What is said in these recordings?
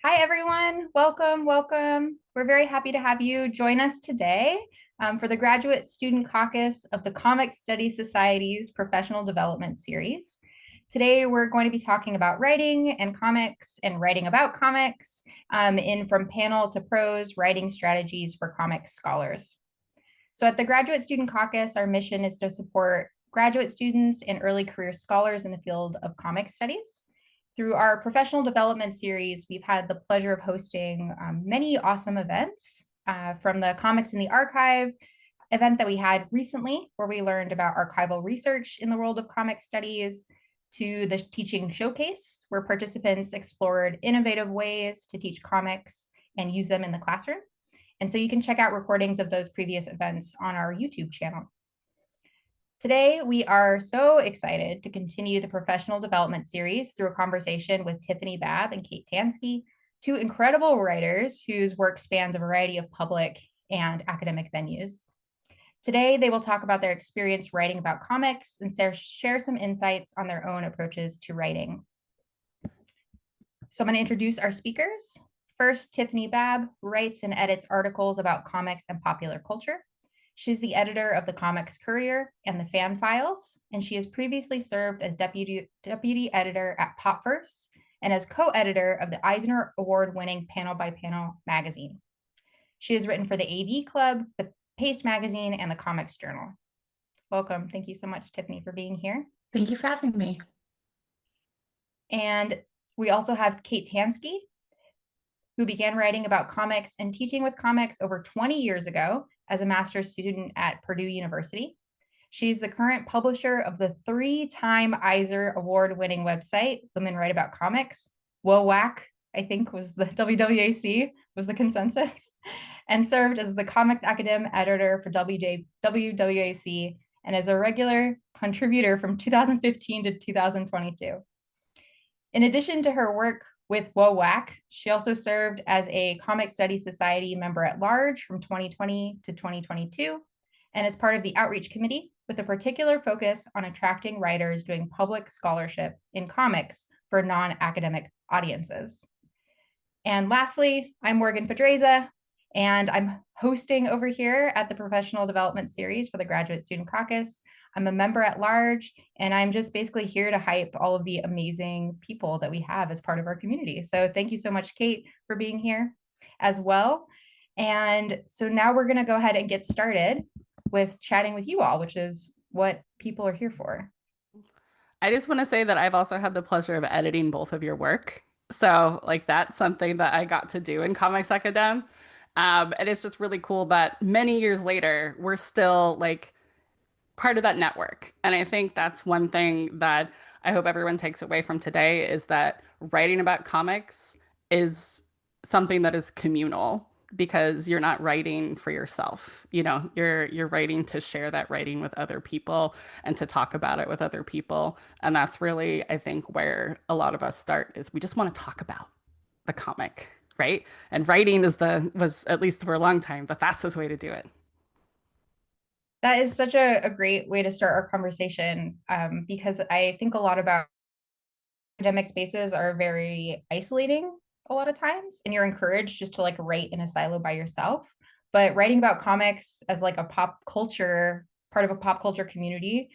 Hi, everyone. Welcome, welcome. We're very happy to have you join us today for the Graduate Student Caucus of the Comic Studies Society's Professional Development Series. Today, we're going to be talking about writing and comics and writing about comics in From Panel to Prose, Writing Strategies for Comics Scholars. So at the Graduate Student Caucus, our mission is to support graduate students and early career scholars in the field of comic studies. Through our professional development series, we've had the pleasure of hosting many awesome events from the Comics in the Archive event that we had recently, where we learned about archival research in the world of comic studies, to the Teaching Showcase, where participants explored innovative ways to teach comics and use them in the classroom. And so you can check out recordings of those previous events on our YouTube channel. Today, we are so excited to continue the professional development series through a conversation with Tiffany Babb and Kate Tanski, two incredible writers whose work spans a variety of public and academic venues. Today, they will talk about their experience writing about comics and share some insights on their own approaches to writing. So I'm going to introduce our speakers. First, Tiffany Babb writes and edits articles about comics and popular culture. She's the editor of the Comics Courier and the Fan Files, and she has previously served as deputy editor at Popverse and as co-editor of the Eisner Award-winning Panel by Panel magazine. She has written for the AV Club, the Paste magazine, and the Comics Journal. Welcome. Thank you so much, Tiffany, for being here. Thank you for having me. And we also have Kate Tanski, who began writing about comics and teaching with comics over 20 years ago as a master's student at Purdue University. She's the current publisher of the 3-time Eisner Award-winning website, Women Write About Comics. WOWAC, I think, was the WWAC, was the consensus, and served as the Comics Academ editor for WWAC and as a regular contributor from 2015 to 2022. In addition to her work with WOWAC, she also served as a Comic Studies Society member at large from 2020 to 2022, and as part of the Outreach Committee with a particular focus on attracting writers doing public scholarship in comics for non-academic audiences. And lastly, I'm Morgan Podraza, and I'm hosting over here at the Professional Development Series for the Graduate Student Caucus. I'm a member at large, and I'm just basically here to hype all of the amazing people that we have as part of our community. So thank you so much, Kate, for being here as well. And so now we're going to go ahead and get started with chatting with you all, which is what people are here for. I just want to say that I've also had the pleasure of editing both of your work. So, like, that's something that I got to do in Comics Academ. And it's just really cool that many years later, we're still like part of that network. And I think that's one thing that I hope everyone takes away from today is that writing about comics is something that is communal because you're not writing for yourself. You know, you're writing to share that writing with other people and to talk about it with other people. And that's really, I think, where a lot of us start is we just want to talk about the comic, right? And writing was at least for a long time the fastest way to do it. That is such a great way to start our conversation because I think a lot about academic spaces are very isolating a lot of times, and you're encouraged just to like write in a silo by yourself. But writing about comics as like a pop culture, part of a pop culture community,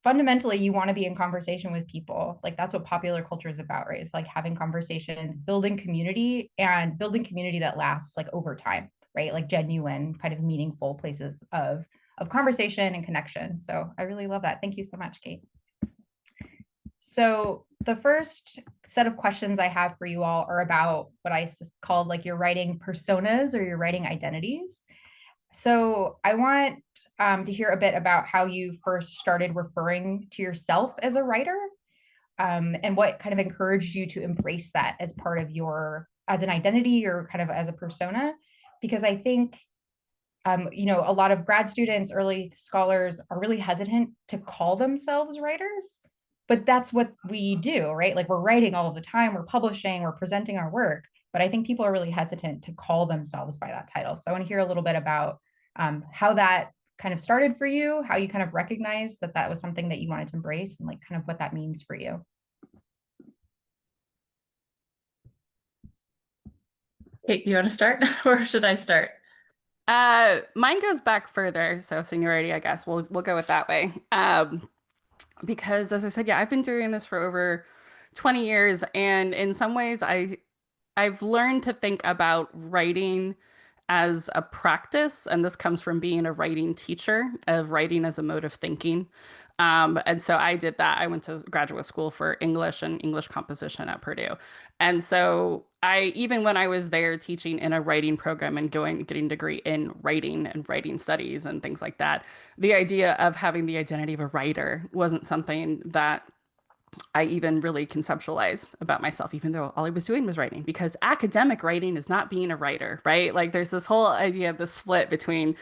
fundamentally you want to be in conversation with people. Like that's what popular culture is about, right? It's like having conversations, building community, and building community that lasts like over time, right? Like genuine kind of meaningful places of conversation and connection. So I really love that. Thank you so much, Kate. So the first set of questions I have for you all are about what I called like your writing personas or your writing identities. So I want to hear a bit about how you first started referring to yourself as a writer, and what kind of encouraged you to embrace that as part of your, as an identity or kind of as a persona. Because I think, a lot of grad students, early scholars are really hesitant to call themselves writers, but that's what we do, right? Like we're writing all of the time, we're publishing, we're presenting our work, but I think people are really hesitant to call themselves by that title. So I want to hear a little bit about how that kind of started for you, how you kind of recognized that that was something that you wanted to embrace, and like kind of what that means for you. Kate, do you want to start or should I start? Mine goes back further, so seniority, I guess. We'll go with that way. Because as I said, yeah, I've been doing this for over 20 years, and in some ways I've learned to think about writing as a practice, and this comes from being a writing teacher, of writing as a mode of thinking. And so I did that. I went to graduate school for English and English composition at Purdue. And so even when I was there teaching in a writing program and getting a degree in writing and writing studies and things like that, the idea of having the identity of a writer wasn't something that I even really conceptualized about myself, even though all I was doing was writing, because academic writing is not being a writer, right? Like there's this whole idea of the split between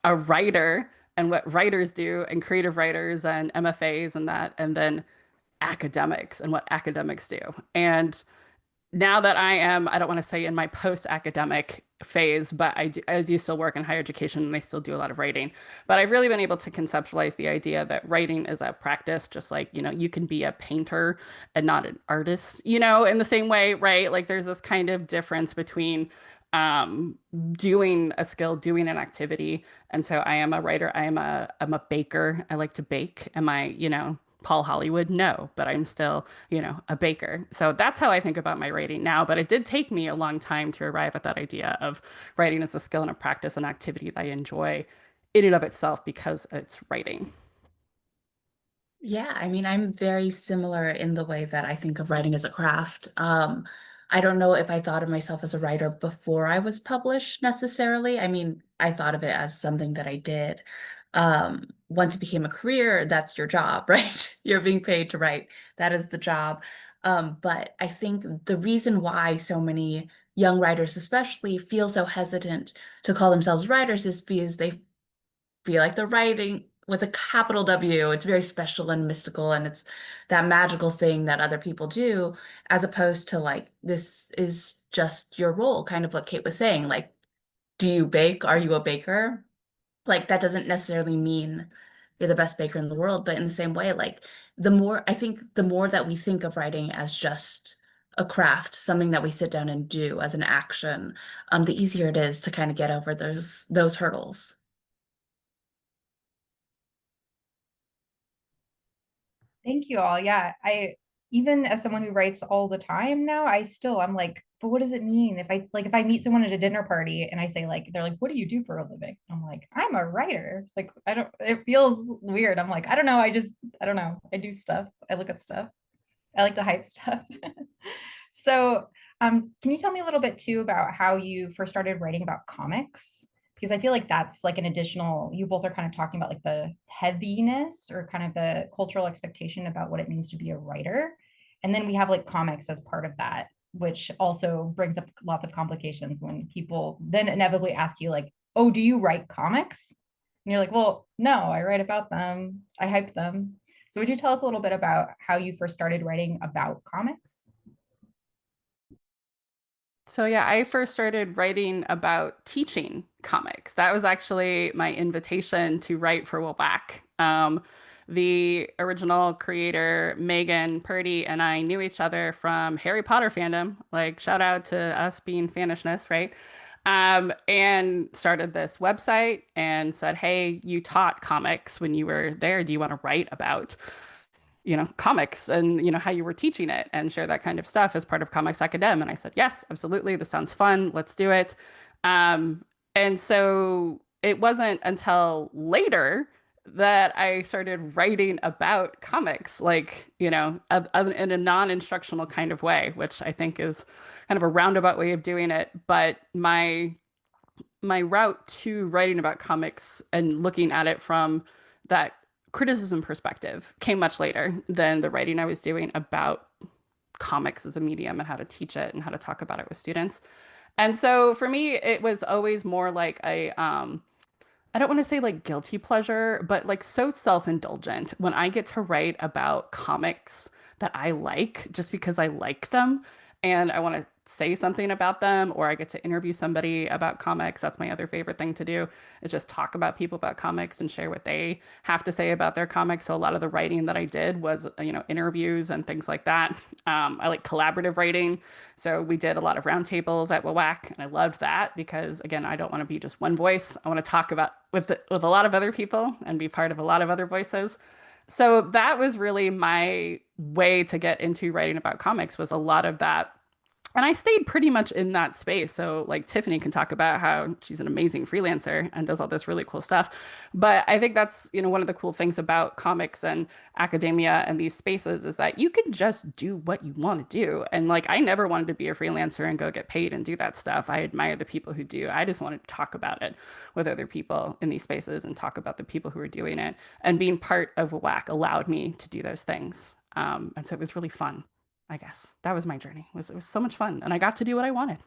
a writer and what writers do and creative writers and MFAs and that, and then academics and what academics do. And now that I don't want to say in my post-academic phase, but I do still work in higher education and I still do a lot of writing. But I've really been able to conceptualize the idea that writing is a practice, just like, you can be a painter and not an artist, in the same way, right? Like there's this kind of difference between um, doing a skill, doing an activity. And so I am a writer, I'm a baker. I like to bake. Am I, Paul Hollywood? No, but I'm still, a baker. So that's how I think about my writing now. But it did take me a long time to arrive at that idea of writing as a skill and a practice and activity that I enjoy in and of itself because it's writing. Yeah, I mean, I'm very similar in the way that I think of writing as a craft. I don't know if I thought of myself as a writer before I was published necessarily. I mean, I thought of it as something that I did. Once it became a career, that's your job, right? You're being paid to write. That is the job. But I think the reason why so many young writers, especially, feel so hesitant to call themselves writers is because they feel like they're writing with a capital W. It's very special and mystical, and it's that magical thing that other people do, as opposed to like, this is just your role, kind of what Kate was saying. Like, do you bake? Are you a baker? Like, that doesn't necessarily mean you're the best baker in the world, but in the same way, like, I think the more that we think of writing as just a craft, something that we sit down and do as an action, the easier it is to kind of get over those hurdles. Thank you all. Yeah, I even as someone who writes all the time now, I'm like, but what does it mean if I meet someone at a dinner party and I say like they're like, what do you do for a living? I'm like, I'm a writer. Like I don't it feels weird. I'm like, I don't know. I don't know. I do stuff. I look at stuff. I like to hype stuff. So, can you tell me a little bit too about how you first started writing about comics? Because I feel like that's like an additional, you both are kind of talking about like the heaviness or kind of the cultural expectation about what it means to be a writer. And then we have like comics as part of that, which also brings up lots of complications when people then inevitably ask you, like, oh, do you write comics? And you're like, well, no, I write about them, I hype them. So, would you tell us a little bit about how you first started writing about comics? So yeah, I first started writing about teaching comics. That was actually my invitation to write for Will Back. The original creator, Megan Purdy, and I knew each other from Harry Potter fandom. Like, shout out to us being fanishness, right? And started this website and said, hey, you taught comics when you were there. Do you want to write about comics and, how you were teaching it and share that kind of stuff as part of Comics Academ? And I said, yes, absolutely. This sounds fun. Let's do it. Um, and so it wasn't until later that I started writing about comics, like, in a non-instructional kind of way, which I think is kind of a roundabout way of doing it. But my route to writing about comics and looking at it from that criticism perspective came much later than the writing I was doing about comics as a medium and how to teach it and how to talk about it with students. And so for me, it was always more like I don't want to say like guilty pleasure, but like so self-indulgent when I get to write about comics that I like just because I like them and I want to say something about them, or I get to interview somebody about comics. That's my other favorite thing to do, is just talk about people about comics and share what they have to say about their comics. So a lot of the writing that I did was, interviews and things like that. I like collaborative writing. So we did a lot of roundtables at WWAC, and I loved that because, again, I don't want to be just one voice. I want to talk about with a lot of other people and be part of a lot of other voices. So that was really my way to get into writing about comics, was a lot of that. And I stayed pretty much in that space. So, like, Tiffany can talk about how she's an amazing freelancer and does all this really cool stuff. But I think that's, one of the cool things about comics and academia and these spaces is that you can just do what you want to do. And like, I never wanted to be a freelancer and go get paid and do that stuff. I admire the people who do. I just wanted to talk about it with other people in these spaces and talk about the people who are doing it. And being part of WAC allowed me to do those things. And so it was really fun. I guess that was my journey. It was so much fun, and I got to do what I wanted.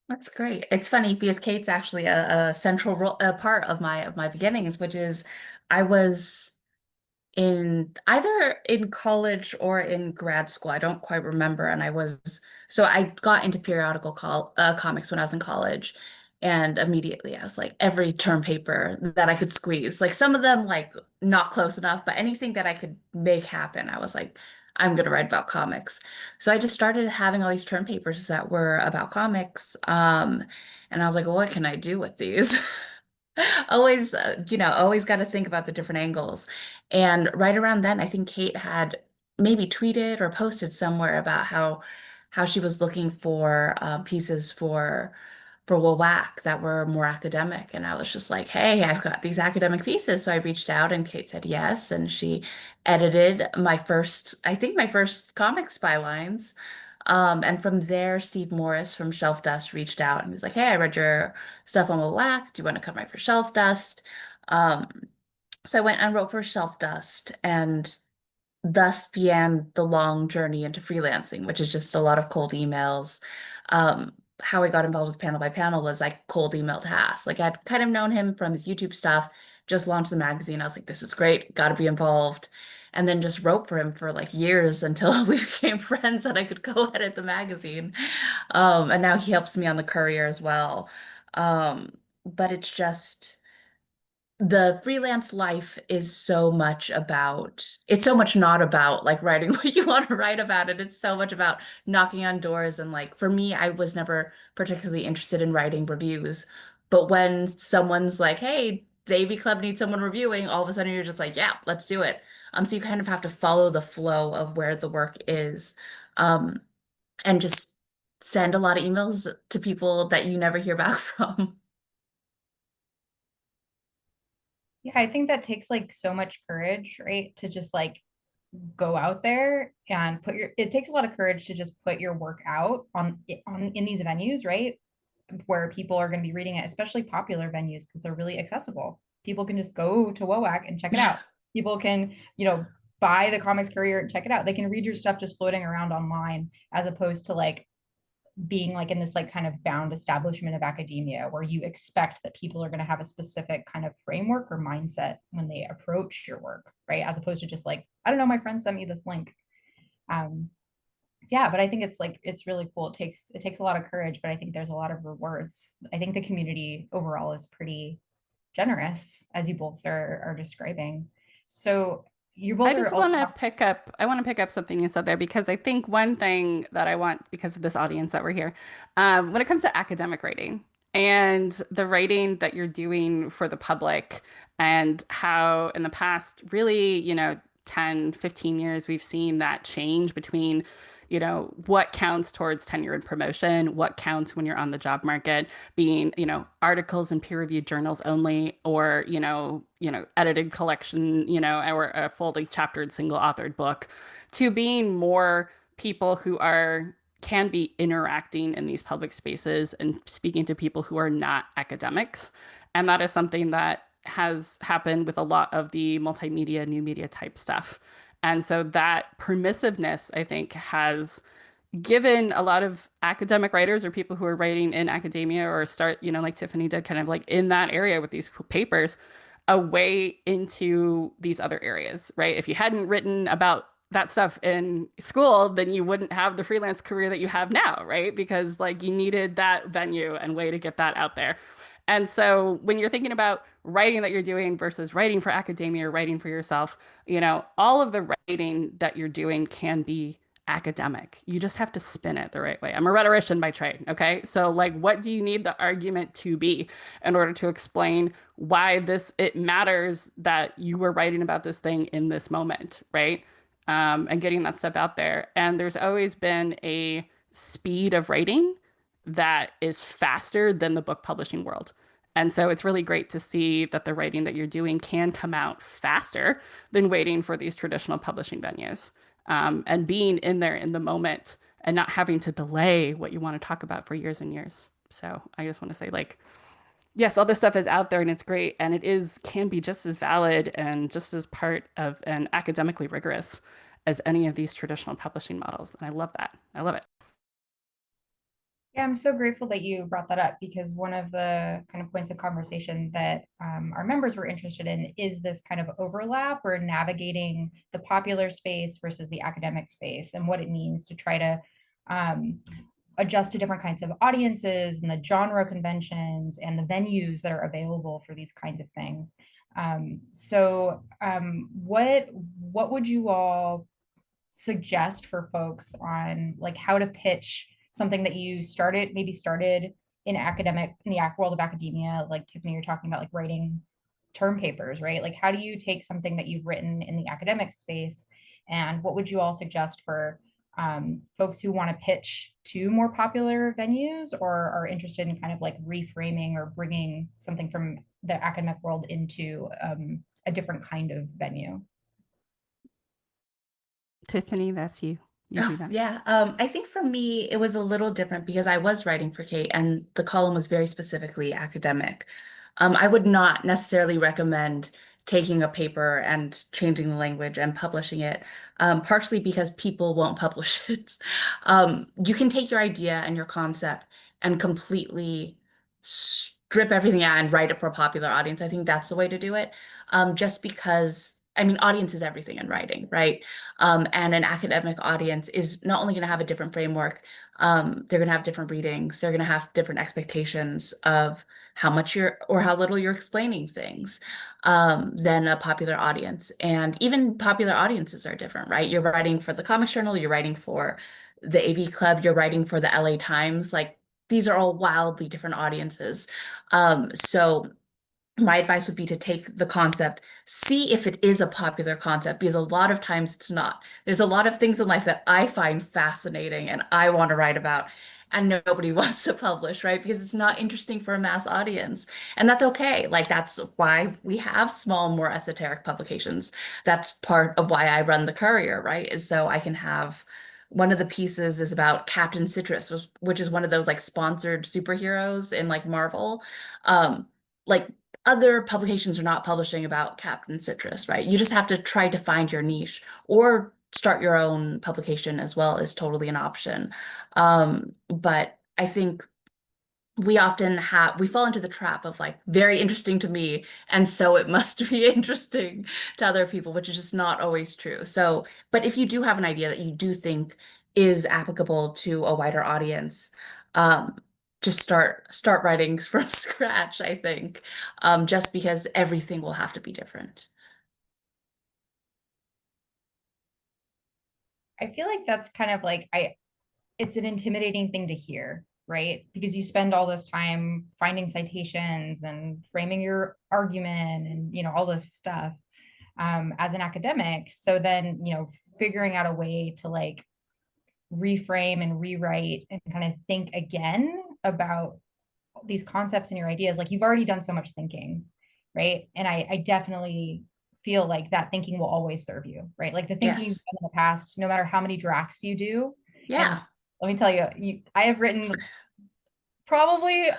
That's great. It's funny because Kate's actually a central role, a part of my beginnings, which is I was in either in college or in grad school. I don't quite remember. And I got into comics when I was in college. And immediately I was like, every term paper that I could squeeze, like some of them, like not close enough, but anything that I could make happen, I was like, I'm going to write about comics. So I just started having all these term papers that were about comics. And I was like, well, what can I do with these? Always, always got to think about the different angles. And right around then, I think Kate had maybe tweeted or posted somewhere about how she was looking for pieces for WWAC that were more academic. And I was just like, hey, I've got these academic pieces. So I reached out and Kate said yes. And she edited I think my first comics bylines. And from there, Steve Morris from Shelf Dust reached out and he was like, hey, I read your stuff on WWAC. Do you want to come write for Shelf Dust? Um, so I went and wrote for Shelf Dust, and thus began the long journey into freelancing, which is just a lot of cold emails. How I got involved with Panel by Panel was I cold emailed Hass. Like I'd kind of known him from his YouTube stuff, just launched the magazine. I was like, this is great, got to be involved. And then just wrote for him for like years until we became friends and I could co-edit the magazine. And now he helps me on the Courier as well. But the freelance life is it's so much not about like writing what you want to write about it. It's so much about knocking on doors. And like for me, I was never particularly interested in writing reviews. But when someone's like, hey, the AV Club needs someone reviewing, all of a sudden you're just like, yeah, let's do it. So you kind of have to follow the flow of where the work is. Um, and just send a lot of emails to people that you never hear back from. Yeah, I think that takes like so much courage, right? To just like go out there and it takes a lot of courage to just put your work out on in these venues, right? Where people are going to be reading it, especially popular venues, because they're really accessible. People can just go to WOAC and check it out. People can, buy the Comics Courier and check it out. They can read your stuff just floating around online, as opposed to like being like in this like kind of bound establishment of academia where you expect that people are going to have a specific kind of framework or mindset when they approach your work, right? As opposed to just like, I don't know, my friend sent me this link. um yeah, but I think it's really cool. It takes a lot of courage, but I think there's a lot of rewards. I think the community overall is pretty generous, as you both are describing. So you both I are just also want to pick up, I want to pick up something you said there, because I think one thing that I want, because of this audience that we're here, when it comes to academic writing and the writing that you're doing for the public, and how in the past, really, 10, 15 years, we've seen that change between, what counts towards tenure and promotion, what counts when you're on the job market, being, articles in peer-reviewed journals only, or, edited collection, or a fully chaptered single authored book, to being more people who can be interacting in these public spaces and speaking to people who are not academics. And that is something that has happened with a lot of the multimedia, new media type stuff. And so that permissiveness, I think, has given a lot of academic writers or people who are writing in academia or start, like Tiffany did, kind of like in that area with these papers, a way into these other areas, right? If you hadn't written about that stuff in school, then you wouldn't have the freelance career that you have now, right? Because like you needed that venue and way to get that out there. And so when you're thinking about writing that you're doing versus writing for academia or writing for yourself, all of the writing that you're doing can be academic. You just have to spin it the right way. I'm a rhetorician by trade, okay? So like what do you need the argument to be in order to explain why it matters that you were writing about this thing in this moment, right? And getting that stuff out there. And there's always been a speed of writing that is faster than the book publishing world. And so it's really great to see that the writing that you're doing can come out faster than waiting for these traditional publishing venues. And being in there in the moment and not having to delay what you want to talk about for years and years. So I just want to say, like, yes, all this stuff is out there and it's great, and can be just as valid and just as part of and academically rigorous as any of these traditional publishing models. And I love that. I love it. Yeah, I'm so grateful that you brought that up because one of the kind of points of conversation that our members were interested in is this kind of overlap or navigating the popular space versus the academic space and what it means to try to um, adjust to different kinds of audiences and the genre conventions and the venues that are available for these kinds of things. What would you all suggest for folks on like how to pitch something that you started in the world of academia, like Tiffany, you're talking about like writing term papers, right? Like how do you take something that you've written in the academic space, and what would you all suggest for folks who want to pitch to more popular venues or are interested in kind of like reframing or bringing something from the academic world into a different kind of venue? Tiffany, that's you. You Oh, do that. yeah. I think for me, it was a little different because I was writing for Kate and the column was very specifically academic. I would not necessarily recommend taking a paper and changing the language and publishing it, partially because people won't publish it. You can take your idea and your concept and completely strip everything out and write it for a popular audience. I think that's the way to do it. Just because, I mean, audience is everything in writing, right? And an academic audience is not only going to have a different framework, they're going to have different readings, they're going to have different expectations of how much you're or how little you're explaining things than a popular audience. And even popular audiences are different, right? You're writing for the Comics Journal, you're writing for the AV Club, you're writing for the LA Times. Like these are all wildly different audiences. So my advice would be to take the concept, see if it is a popular concept, because a lot of times it's not. There's a lot of things in life that I find fascinating and I want to write about, and nobody wants to publish, right? Because it's not interesting for a mass audience. And that's okay. Like, that's why we have small, more esoteric publications. That's part of why I run the Courier, right? Is so I can have. One of the pieces is about Captain Citrus, which is one of those like sponsored superheroes in like Marvel. Like other publications are not publishing about Captain Citrus, right? You just have to try to find your niche or start your own publication as well is totally an option. But I think we fall into the trap of like very interesting to me, and so it must be interesting to other people, which is just not always true. So, but if you do have an idea that you do think is applicable to a wider audience, um, just start writing from scratch, I think, just because everything will have to be different. I feel like that's kind of like it's an intimidating thing to hear, right? Because you spend all this time finding citations and framing your argument and all this stuff as an academic. So then, figuring out a way to like reframe and rewrite and kind of think again about these concepts and your ideas, like you've already done so much thinking, right? And I definitely feel like that thinking will always serve you, right? Like the thinking you've Yes. done in the past, no matter how many drafts you do. And Yeah. let me tell you, I have written probably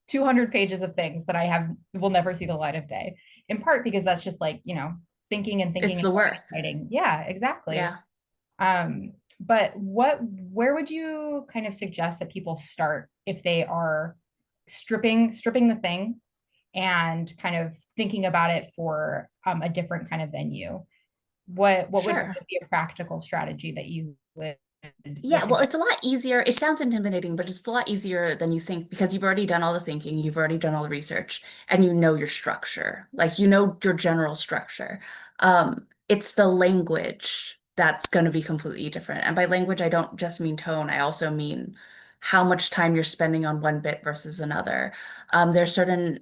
200 pages of things that will never see the light of day, in part because that's just like, thinking and thinking It's and the work. writing. Yeah, exactly. Yeah. But where would you kind of suggest that people start if they are stripping the thing and kind of thinking about it for a different kind of venue? what would Sure. be a practical strategy that you would Yeah, well, suggest? it's a lot easier. It sounds intimidating, but it's a lot easier than you think because you've already done all the thinking, you've already done all the research, and you know your structure. Like you know your general structure. It's the language that's going to be completely different. And by language, I don't just mean tone, I also mean how much time you're spending on one bit versus another. There's certain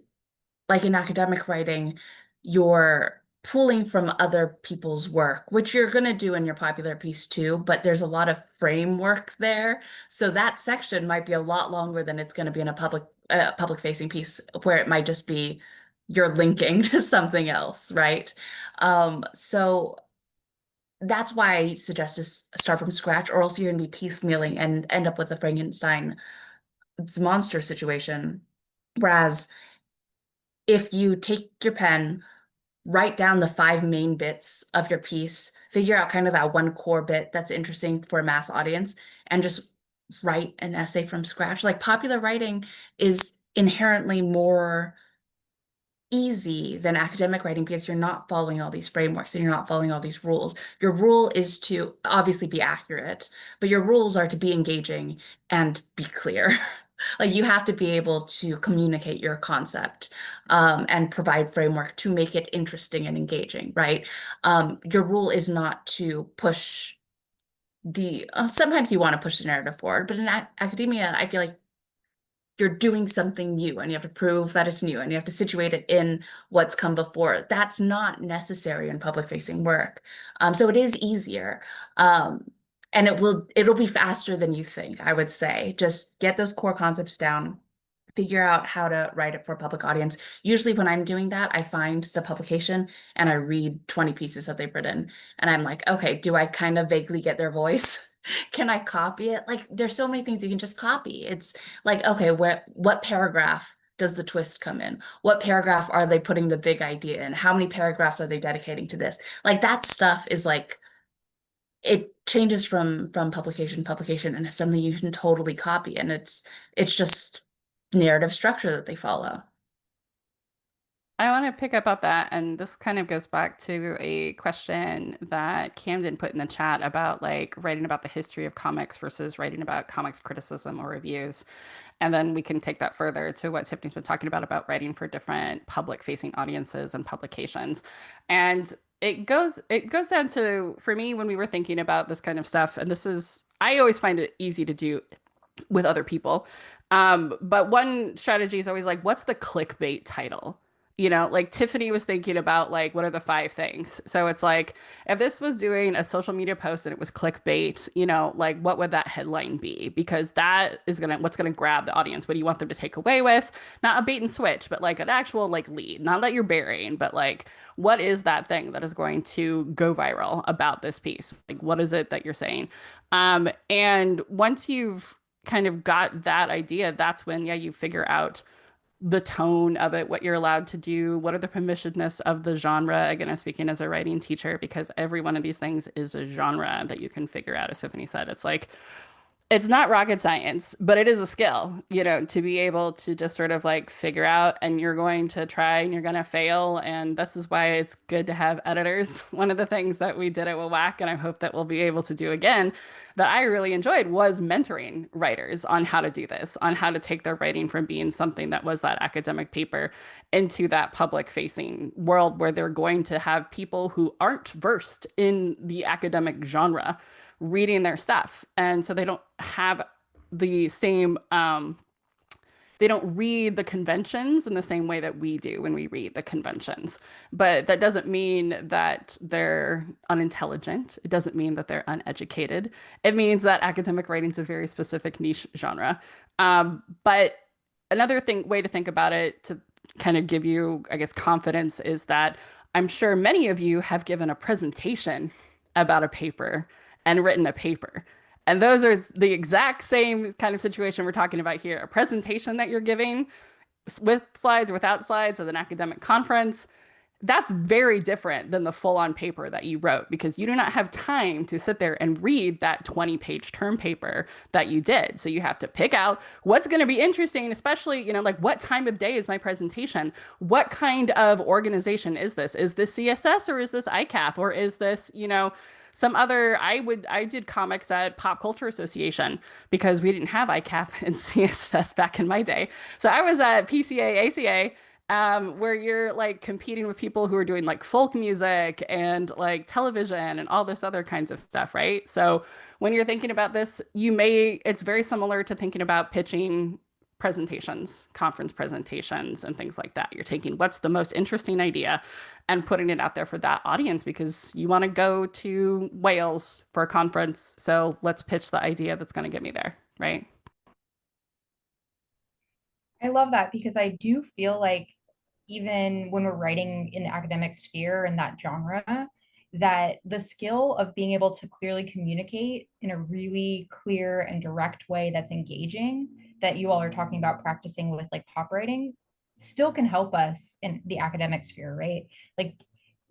like in academic writing, you're pulling from other people's work, which you're going to do in your popular piece too, but there's a lot of framework there. So that section might be a lot longer than it's going to be in a public facing piece where it might just be you're linking to something else, right? So that's why I suggest to start from scratch, or else you're going to be piecemealing and end up with a Frankenstein monster situation. Whereas if you take your pen, write down the five main bits of your piece, figure out kind of that one core bit that's interesting for a mass audience, and just write an essay from scratch. Like popular writing is inherently more easy than academic writing because you're not following all these frameworks and you're not following all these rules. Your rule is to obviously be accurate, but your rules are to be engaging and be clear. Like you have to be able to communicate your concept and provide framework to make it interesting and engaging, right? Your rule is not to push sometimes you want to push the narrative forward, but in academia, I feel like you're doing something new and you have to prove that it's new and you have to situate it in what's come before. That's not necessary in public facing work. So it is easier. And it'll be faster than you think, I would say. Just get those core concepts down, figure out how to write it for a public audience. Usually when I'm doing that, I find the publication and I read 20 pieces that they've written. And I'm like, okay, do I kind of vaguely get their voice? Can I copy it? Like there's so many things you can just copy. It's like, okay, what paragraph does the twist come in? What paragraph are they putting the big idea in? How many paragraphs are they dedicating to this? Like that stuff is like it changes from publication to publication and it's something you can totally copy and it's just narrative structure that they follow. I want to pick up on that, and this kind of goes back to a question that Camden put in the chat about like writing about the history of comics versus writing about comics criticism or reviews. And then we can take that further to what Tiffany's been talking about writing for different public facing audiences and publications. And it goes down to for me when we were thinking about this kind of stuff, and this is I always find it easy to do with other people. But one strategy is always like, what's the clickbait title? You know, like Tiffany was thinking about like what are the five things? So it's like if this was doing a social media post and it was clickbait, you know, like what would that headline be? Because that is gonna what's gonna grab the audience. What do you want them to take away with? Not a bait and switch, but like an actual like lead. Not that you're burying, but like what is that thing that is going to go viral about this piece? Like what is it that you're saying? And once you've kind of got that idea, that's when, yeah, you figure out the tone of it, what you're allowed to do, what are the permissiveness of the genre. Again, I'm speaking as a writing teacher because every one of these things is a genre that you can figure out. As Tiffany said, it's like it's not rocket science, but it is a skill, you know, to be able to just sort of like figure out and you're going to try and you're going to fail. And this is why it's good to have editors. One of the things that we did at WWAC, and I hope that we'll be able to do again, that I really enjoyed was mentoring writers on how to do this, on how to take their writing from being something that was that academic paper into that public facing world where they're going to have people who aren't versed in the academic genre reading their stuff. And so they don't have the same, they don't read the conventions in the same way that we do when we read the conventions. But that doesn't mean that they're unintelligent. It doesn't mean that they're uneducated. It means that academic writing is a very specific niche genre. But another way to think about it to kind of give you, I guess, confidence is that I'm sure many of you have given a presentation about a paper and written a paper. And those are the exact same kind of situation we're talking about here. A presentation that you're giving with slides, without slides, at an academic conference, that's very different than the full-on paper that you wrote because you do not have time to sit there and read that 20-page term paper that you did. So you have to pick out what's going to be interesting, especially, like what time of day is my presentation? What kind of organization is this? Is this CSS or is this ICAF or is this, some other I did comics at Pop Culture Association because we didn't have ICAF and CSS back in my day. So I was at PCA, ACA, where you're like competing with people who are doing like folk music and like television and all this other kinds of stuff, right? So when you're thinking about this, it's very similar to thinking about pitching presentations, conference presentations, and things like that. You're taking what's the most interesting idea and putting it out there for that audience because you want to go to Wales for a conference. So let's pitch the idea that's going to get me there, right? I love that because I do feel like even when we're writing in the academic sphere and that genre, that the skill of being able to clearly communicate in a really clear and direct way that's engaging, that you all are talking about practicing with like pop writing, still can help us in the academic sphere, right? Like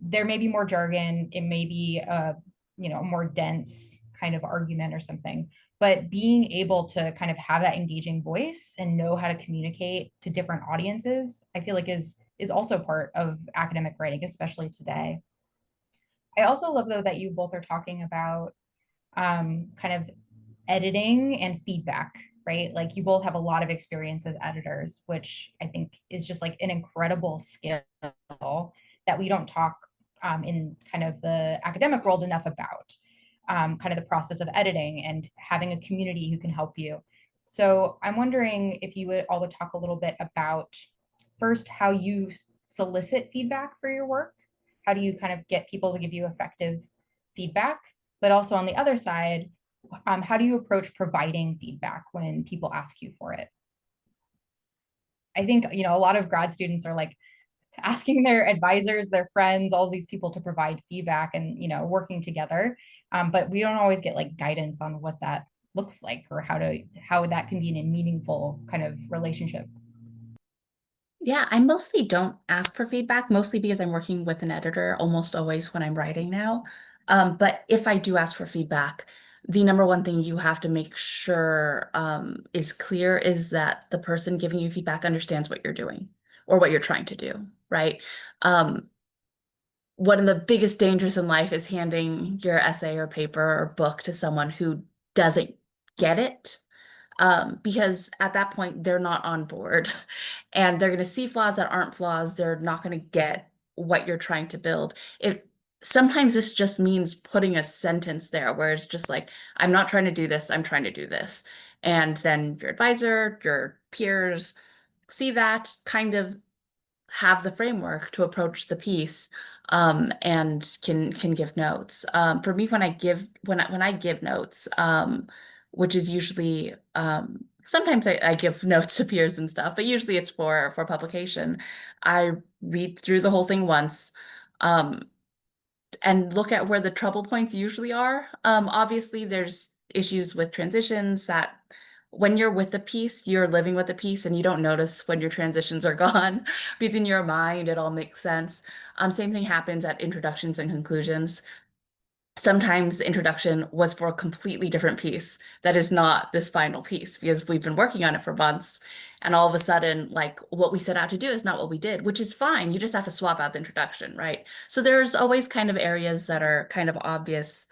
there may be more jargon, it may be a more dense kind of argument or something, but being able to kind of have that engaging voice and know how to communicate to different audiences, I feel like is also part of academic writing, especially today. I also love though that you both are talking about kind of editing and feedback, right? Like you both have a lot of experience as editors, which I think is just like an incredible skill that we don't talk in kind of the academic world enough about. Kind of the process of editing and having a community who can help you. So I'm wondering if you would all would talk a little bit about first how you solicit feedback for your work. How do you kind of get people to give you effective feedback? But also on the other side, how do you approach providing feedback when people ask you for it? I think, a lot of grad students are like asking their advisors, their friends, all these people to provide feedback and, working together. But we don't always get like guidance on what that looks like or how that can be in a meaningful kind of relationship. Yeah, I mostly don't ask for feedback, mostly because I'm working with an editor almost always when I'm writing now. But if I do ask for feedback, the number one thing you have to make sure is clear is that the person giving you feedback understands what you're doing or what you're trying to do, right? Um, One of the biggest dangers in life is handing your essay or paper or book to someone who doesn't get it, because at that point they're not on board and they're going to see flaws that aren't flaws. They're not going to get what you're trying to build. It sometimes this just means putting a sentence there where it's just like, I'm not trying to do this, I'm trying to do this. And then your advisor, your peers see that, kind of have the framework to approach the piece, and can give notes. For me, when I give notes, which is usually sometimes I give notes to peers and stuff, but usually it's for publication. I read through the whole thing once. Um, and look at where the trouble points usually are. Obviously, there's issues with transitions that when you're with the piece, you're living with the piece and you don't notice when your transitions are gone because in your mind it all makes sense. Same thing happens at introductions and conclusions. Sometimes the introduction was for a completely different piece that is not this final piece because we've been working on it for months. And all of a sudden, like what we set out to do is not what we did, which is fine. You just have to swap out the introduction, right? So there's always kind of areas that are kind of obvious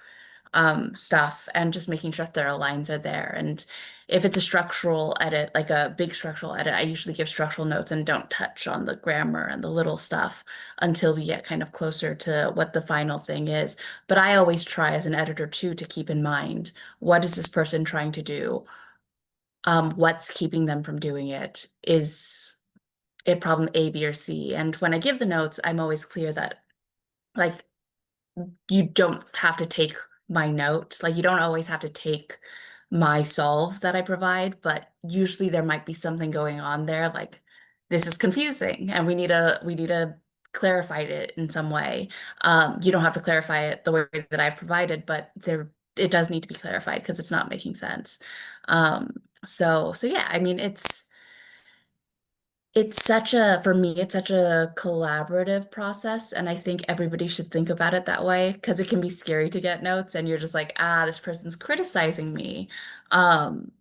stuff and just making sure that their lines are there. And if it's a structural edit, like a big structural edit, I usually give structural notes and don't touch on the grammar and the little stuff until we get kind of closer to what the final thing is. But I always try as an editor too to keep in mind, what is this person trying to do? What's keeping them from doing it? Is it problem A, B, or C? And when I give the notes, I'm always clear that like you don't have to take my note. Like you don't always have to take my solve that I provide, but usually there might be something going on there, like this is confusing and we need to clarify it in some way. You don't have to clarify it the way that I've provided, but there it does need to be clarified because it's not making sense. So yeah, I mean For me, it's such a collaborative process. And I think everybody should think about it that way because it can be scary to get notes and you're just like, ah, this person's criticizing me. Um,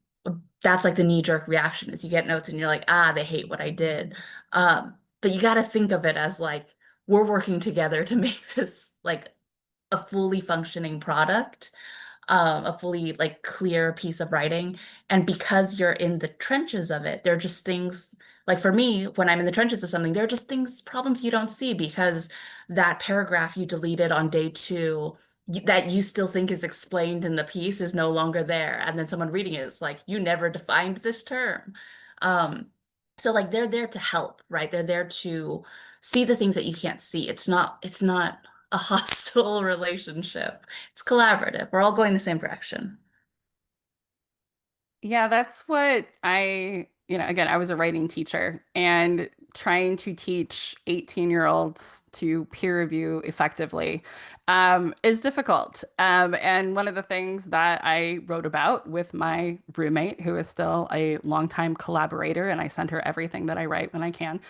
that's like the knee-jerk reaction is you get notes and you're like, ah, they hate what I did. But you got to think of it as like, we're working together to make this like a fully functioning product, a fully like clear piece of writing. And because you're in the trenches of it, there are just things like for me, when I'm in the trenches of something, there are just problems you don't see because that paragraph you deleted on day two that you still think is explained in the piece is no longer there. And then someone reading it is like, you never defined this term. Um, so like they're there to help, right? They're there to see the things that you can't see. It's not a hostile relationship. It's collaborative. We're all going the same direction. Yeah, that's what again, I was a writing teacher and trying to teach 18-year-olds to peer review effectively is difficult. And one of the things that I wrote about with my roommate, who is still a longtime collaborator, and I send her everything that I write when I can,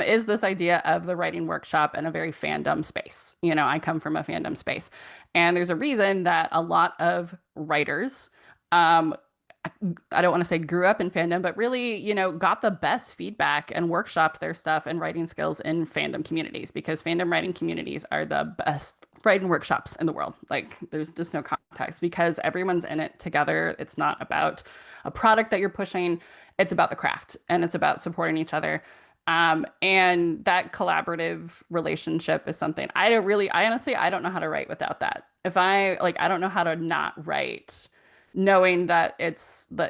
is this idea of the writing workshop in a very fandom space. I come from a fandom space, and there's a reason that a lot of writers um, I don't want to say grew up in fandom, but really, got the best feedback and workshopped their stuff and writing skills in fandom communities because fandom writing communities are the best writing workshops in the world. Like, there's just no context because everyone's in it together. It's not about a product that you're pushing, it's about the craft and it's about supporting each other. And that collaborative relationship is something I honestly, I don't know how to write without that. If I like, I don't know how to not write knowing that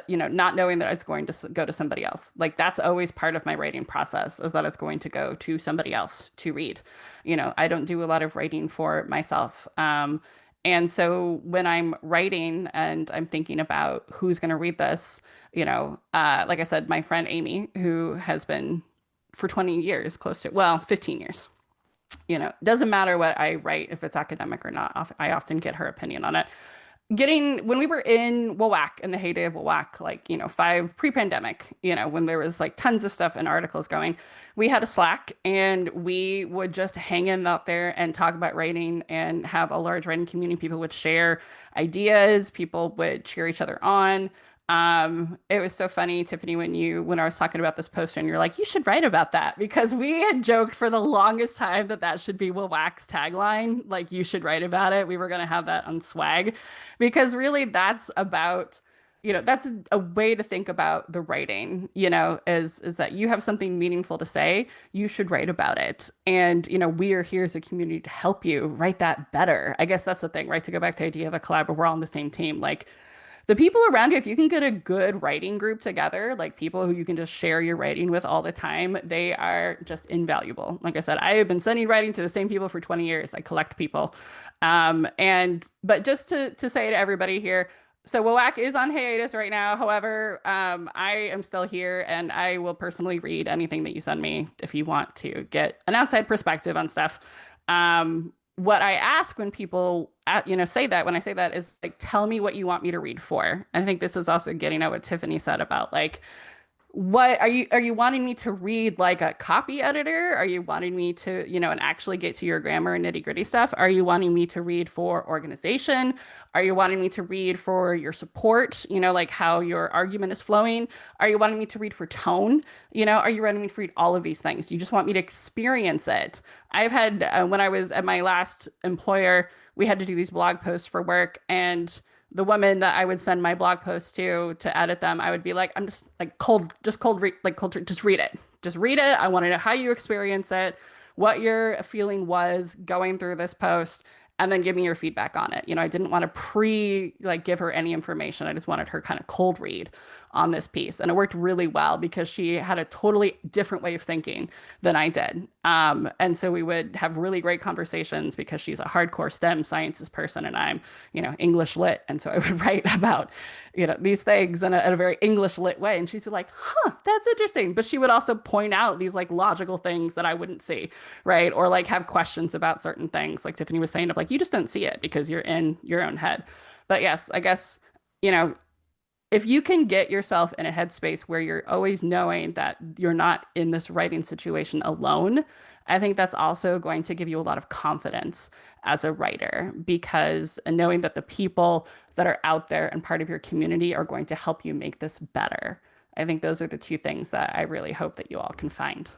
not knowing that it's going to go to somebody else. Like that's always part of my writing process is that it's going to go to somebody else to read. I don't do a lot of writing for myself. And so when I'm writing and I'm thinking about who's going to read this, like I said, my friend Amy, who has been for 20 years, close to, well, 15 years, doesn't matter what I write, if it's academic or not. I often get her opinion on it. When we were in WWAC in the heyday of WWAC, like, five pre-pandemic, when there was like tons of stuff and articles going, we had a Slack and we would just hang in out there and talk about writing and have a large writing community. People would share ideas, people would cheer each other on. It was so funny, Tiffany, when I was talking about this poster and you're like, you should write about that because we had joked for the longest time that that should be WWAC's tagline, like you should write about it. We were going to have that on swag because really that's a way to think about the writing, is that you have something meaningful to say, you should write about it. And, we are here as a community to help you write that better. I guess that's the thing, right? To go back to the idea of a collab, we're all on the same team. Like the people around you, if you can get a good writing group together, like people who you can just share your writing with all the time, they are just invaluable. Like I said, I have been sending writing to the same people for 20 years. I collect people. But just to say to everybody here, so WOAC is on hiatus right now. However, I am still here and I will personally read anything that you send me if you want to get an outside perspective on stuff. What I ask when people, say that, when I say that is like, tell me what you want me to read for. I think this is also getting at what Tiffany said about like, what are you wanting me to read like a copy editor? Are you wanting me to, and actually get to your grammar and nitty-gritty stuff? Are you wanting me to read for organization? Are you wanting me to read for your support, like how your argument is flowing? Are you wanting me to read for tone? Are you wanting me to read all of these things? You just want me to experience it. I've had, when I was at my last employer, we had to do these blog posts for work, and the woman that I would send my blog posts to edit them, I would be like, I'm just like cold read, like cold, just read it. Just read it. I want to know how you experience it, what your feeling was going through this post, and then give me your feedback on it. I didn't want to give her any information. I just wanted her kind of cold read on this piece. And it worked really well because she had a totally different way of thinking than I did. And so we would have really great conversations because she's a hardcore STEM sciences person and I'm, English lit. And so I would write about, these things in a very English lit way. And she's like, huh, that's interesting. But she would also point out these like logical things that I wouldn't see, right? Or like have questions about certain things. Like Tiffany was saying, of like, you just don't see it because you're in your own head. But yes, I guess, you know, if you can get yourself in a headspace where you're always knowing that you're not in this writing situation alone, I think that's also going to give you a lot of confidence as a writer because knowing that the people that are out there and part of your community are going to help you make this better. I think those are the two things that I really hope that you all can find.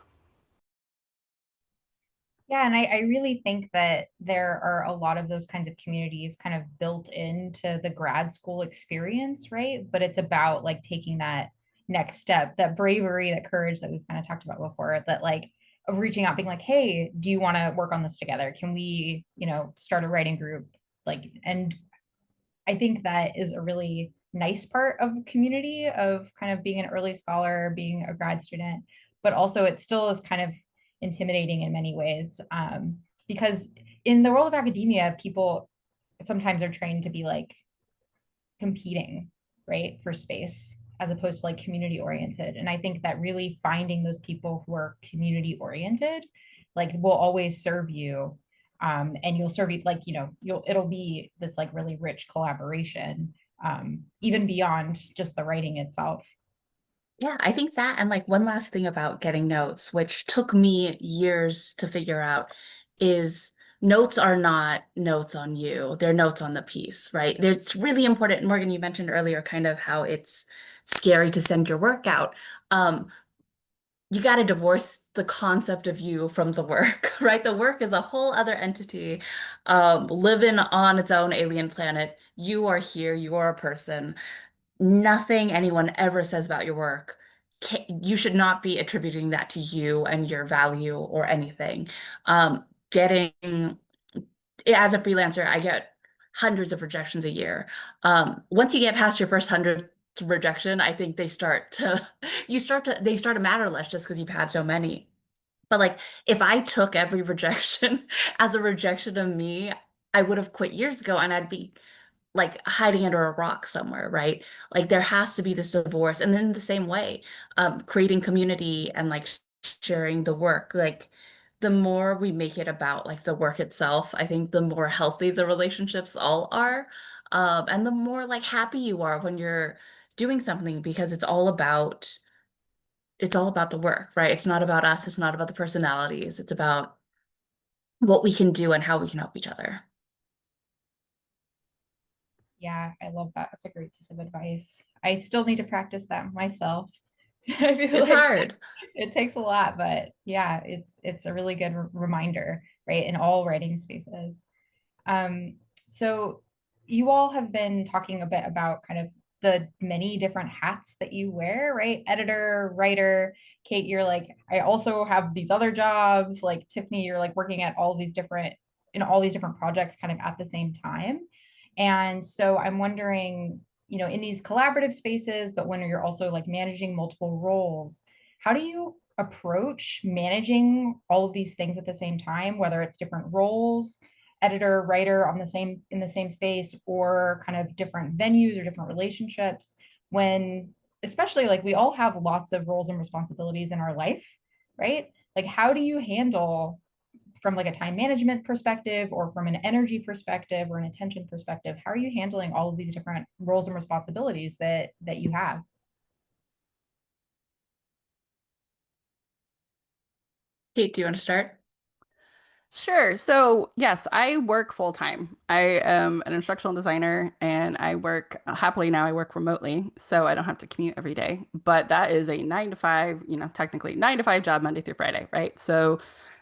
Yeah, and I really think that there are a lot of those kinds of communities kind of built into the grad school experience, right? But it's about like taking that next step, that bravery, that courage that we've kind of talked about before, that like of reaching out, being like, hey, do you want to work on this together? Can we, start a writing group? Like, and I think that is a really nice part of community of kind of being an early scholar, being a grad student, but also it still is kind of intimidating in many ways because in the world of academia, people sometimes are trained to be like competing, right, for space as opposed to like community oriented. And I think that really finding those people who are community oriented, like will always serve you. And you'll serve you like, it'll be this like really rich collaboration, even beyond just the writing itself. Yeah, I think that, and like one last thing about getting notes, which took me years to figure out, is notes are not notes on you. They're notes on the piece, right? It's really important. Morgan, you mentioned earlier kind of how it's scary to send your work out. Um, you got to divorce the concept of you from the work, right? The work is a whole other entity, living on its own alien planet. You are here, you are a person. Nothing anyone ever says about your work, you should not be attributing that to you and your value or anything. Getting as a freelancer, I get hundreds of rejections a year. Once you get past your first 100th rejection, I think they start to matter less just because you've had so many. But like, if I took every rejection as a rejection of me, I would have quit years ago and I'd be like hiding under a rock somewhere, right? Like there has to be this divorce. And then the same way, creating community and like sharing the work, like the more we make it about like the work itself, I think the more healthy the relationships all are. And the more like happy you are when you're doing something because it's all about the work, right? It's not about us, it's not about the personalities, it's about what we can do and how we can help each other. Yeah, I love that. That's a great piece of advice. I still need to practice that myself. I feel It's like hard. it takes a lot, but yeah, it's a really good reminder, right, in all writing spaces. So you all have been talking a bit about kind of the many different hats that you wear, right? Editor, writer. Kate, you're like, I also have these other jobs. Like Tiffany, you're like working at all these different in all these different projects kind of at the same time. And so I'm wondering, in these collaborative spaces, but when you're also like managing multiple roles, how do you approach managing all of these things at the same time, whether it's different roles, editor, writer on the same in the same space, or kind of different venues or different relationships when especially like we all have lots of roles and responsibilities in our life, right? Like how do you handle from like a time management perspective or from an energy perspective or an attention perspective, how are you handling all of these different roles and responsibilities that you have? Kate, do you want to start? Sure. So, yes, I work full time. I am an instructional designer and I work happily now, I work remotely, so I don't have to commute every day. But that is a 9 to 5, technically 9 to 5 job Monday through Friday, right? So,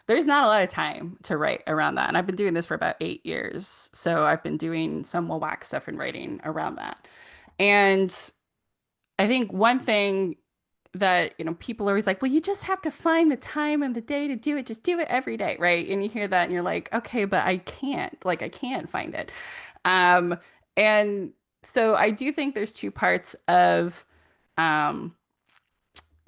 there's not a lot of time to write around that. And I've been doing this for about 8 years. So, I've been doing some whack stuff and writing around that. And I think one thing that, people are always like, well, you just have to find the time and the day to do it. Just do it every day, right? And you hear that and you're like, okay, but I can't. Like, I can't find it. Um, and so I do think there's two parts of um,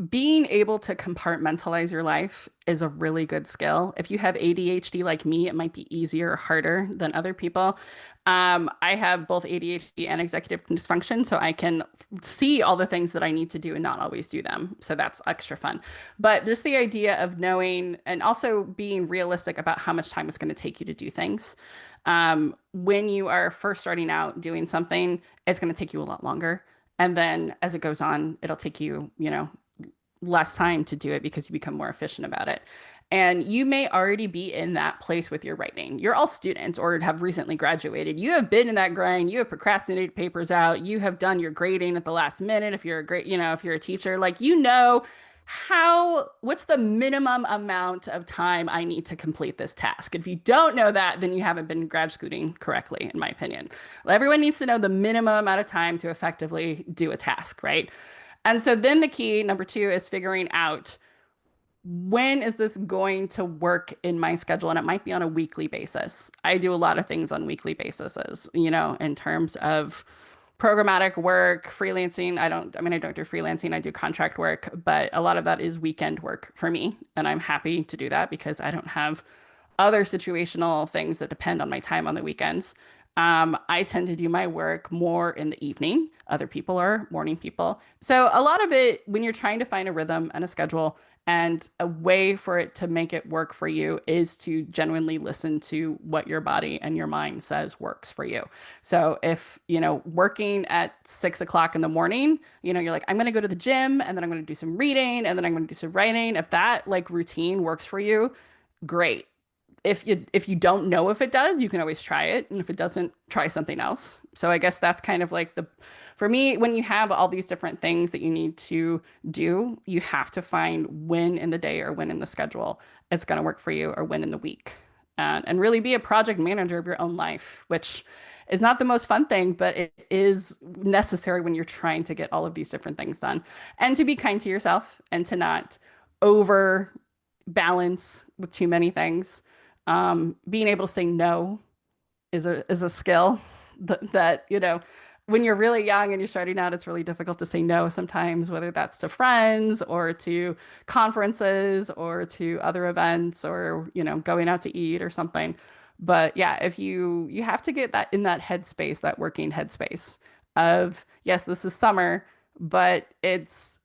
being able to compartmentalize your life is a really good skill. If you have ADHD like me, it might be easier or harder than other people. I have both ADHD and executive dysfunction, so I can see all the things that I need to do and not always do them. So that's extra fun. But just the idea of knowing and also being realistic about how much time it's going to take you to do things. When you are first starting out doing something, it's going to take you a lot longer. And then as it goes on, it'll take you, less time to do it because you become more efficient about it. And you may already be in that place with your writing. You're all students or have recently graduated. You have been in that grind. You have procrastinated papers out. You have done your grading at the last minute. If you're a great, if you're a teacher, like, what's the minimum amount of time I need to complete this task? If you don't know that, then you haven't been grad scooting correctly, in my opinion. Everyone needs to know the minimum amount of time to effectively do a task, right? And so then the key, number two, is figuring out when is this going to work in my schedule? And it might be on a weekly basis. I do a lot of things on weekly basis, in terms of programmatic work, freelancing. I don't do freelancing, I do contract work, but a lot of that is weekend work for me. And I'm happy to do that because I don't have other situational things that depend on my time on the weekends. I tend to do my work more in the evening. Other people are morning people. So a lot of it, when you're trying to find a rhythm and a schedule and a way for it to make it work for you, is to genuinely listen to what your body and your mind says works for you. So if, working at 6 o'clock in the morning, you're like, I'm going to go to the gym and then I'm going to do some reading and then I'm going to do some writing. If that like routine works for you, great. If you don't know if it does, you can always try it. And if it doesn't, try something else. So I guess that's kind of like for me, when you have all these different things that you need to do, you have to find when in the day or when in the schedule it's going to work for you, or when in the week. And really be a project manager of your own life, which is not the most fun thing, but it is necessary when you're trying to get all of these different things done. And to be kind to yourself and to not over balance with too many things. Being able to say no is a skill that when you're really young and you're starting out, it's really difficult to say no sometimes, whether that's to friends or to conferences or to other events, or going out to eat or something. But yeah, if you have to get that in that headspace, that working headspace of, yes, this is summer, but it's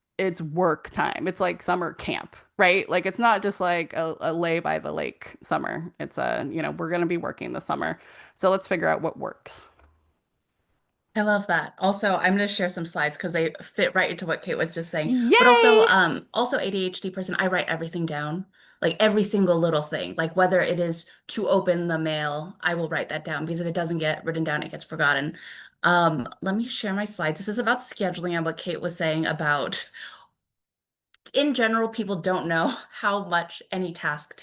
work time. It's like summer camp, right? Like, it's not just like a lay by the lake summer. It's we're going to be working this summer. So let's figure out what works. I love that. Also, I'm going to share some slides because they fit right into what Kate was just saying. But Yay! also ADHD person, I write everything down, like every single little thing. Like whether it is to open the mail, I will write that down because if it doesn't get written down, it gets forgotten. Let me share my slides. This is about scheduling and what Kate was saying about, in general, people don't know how much time any task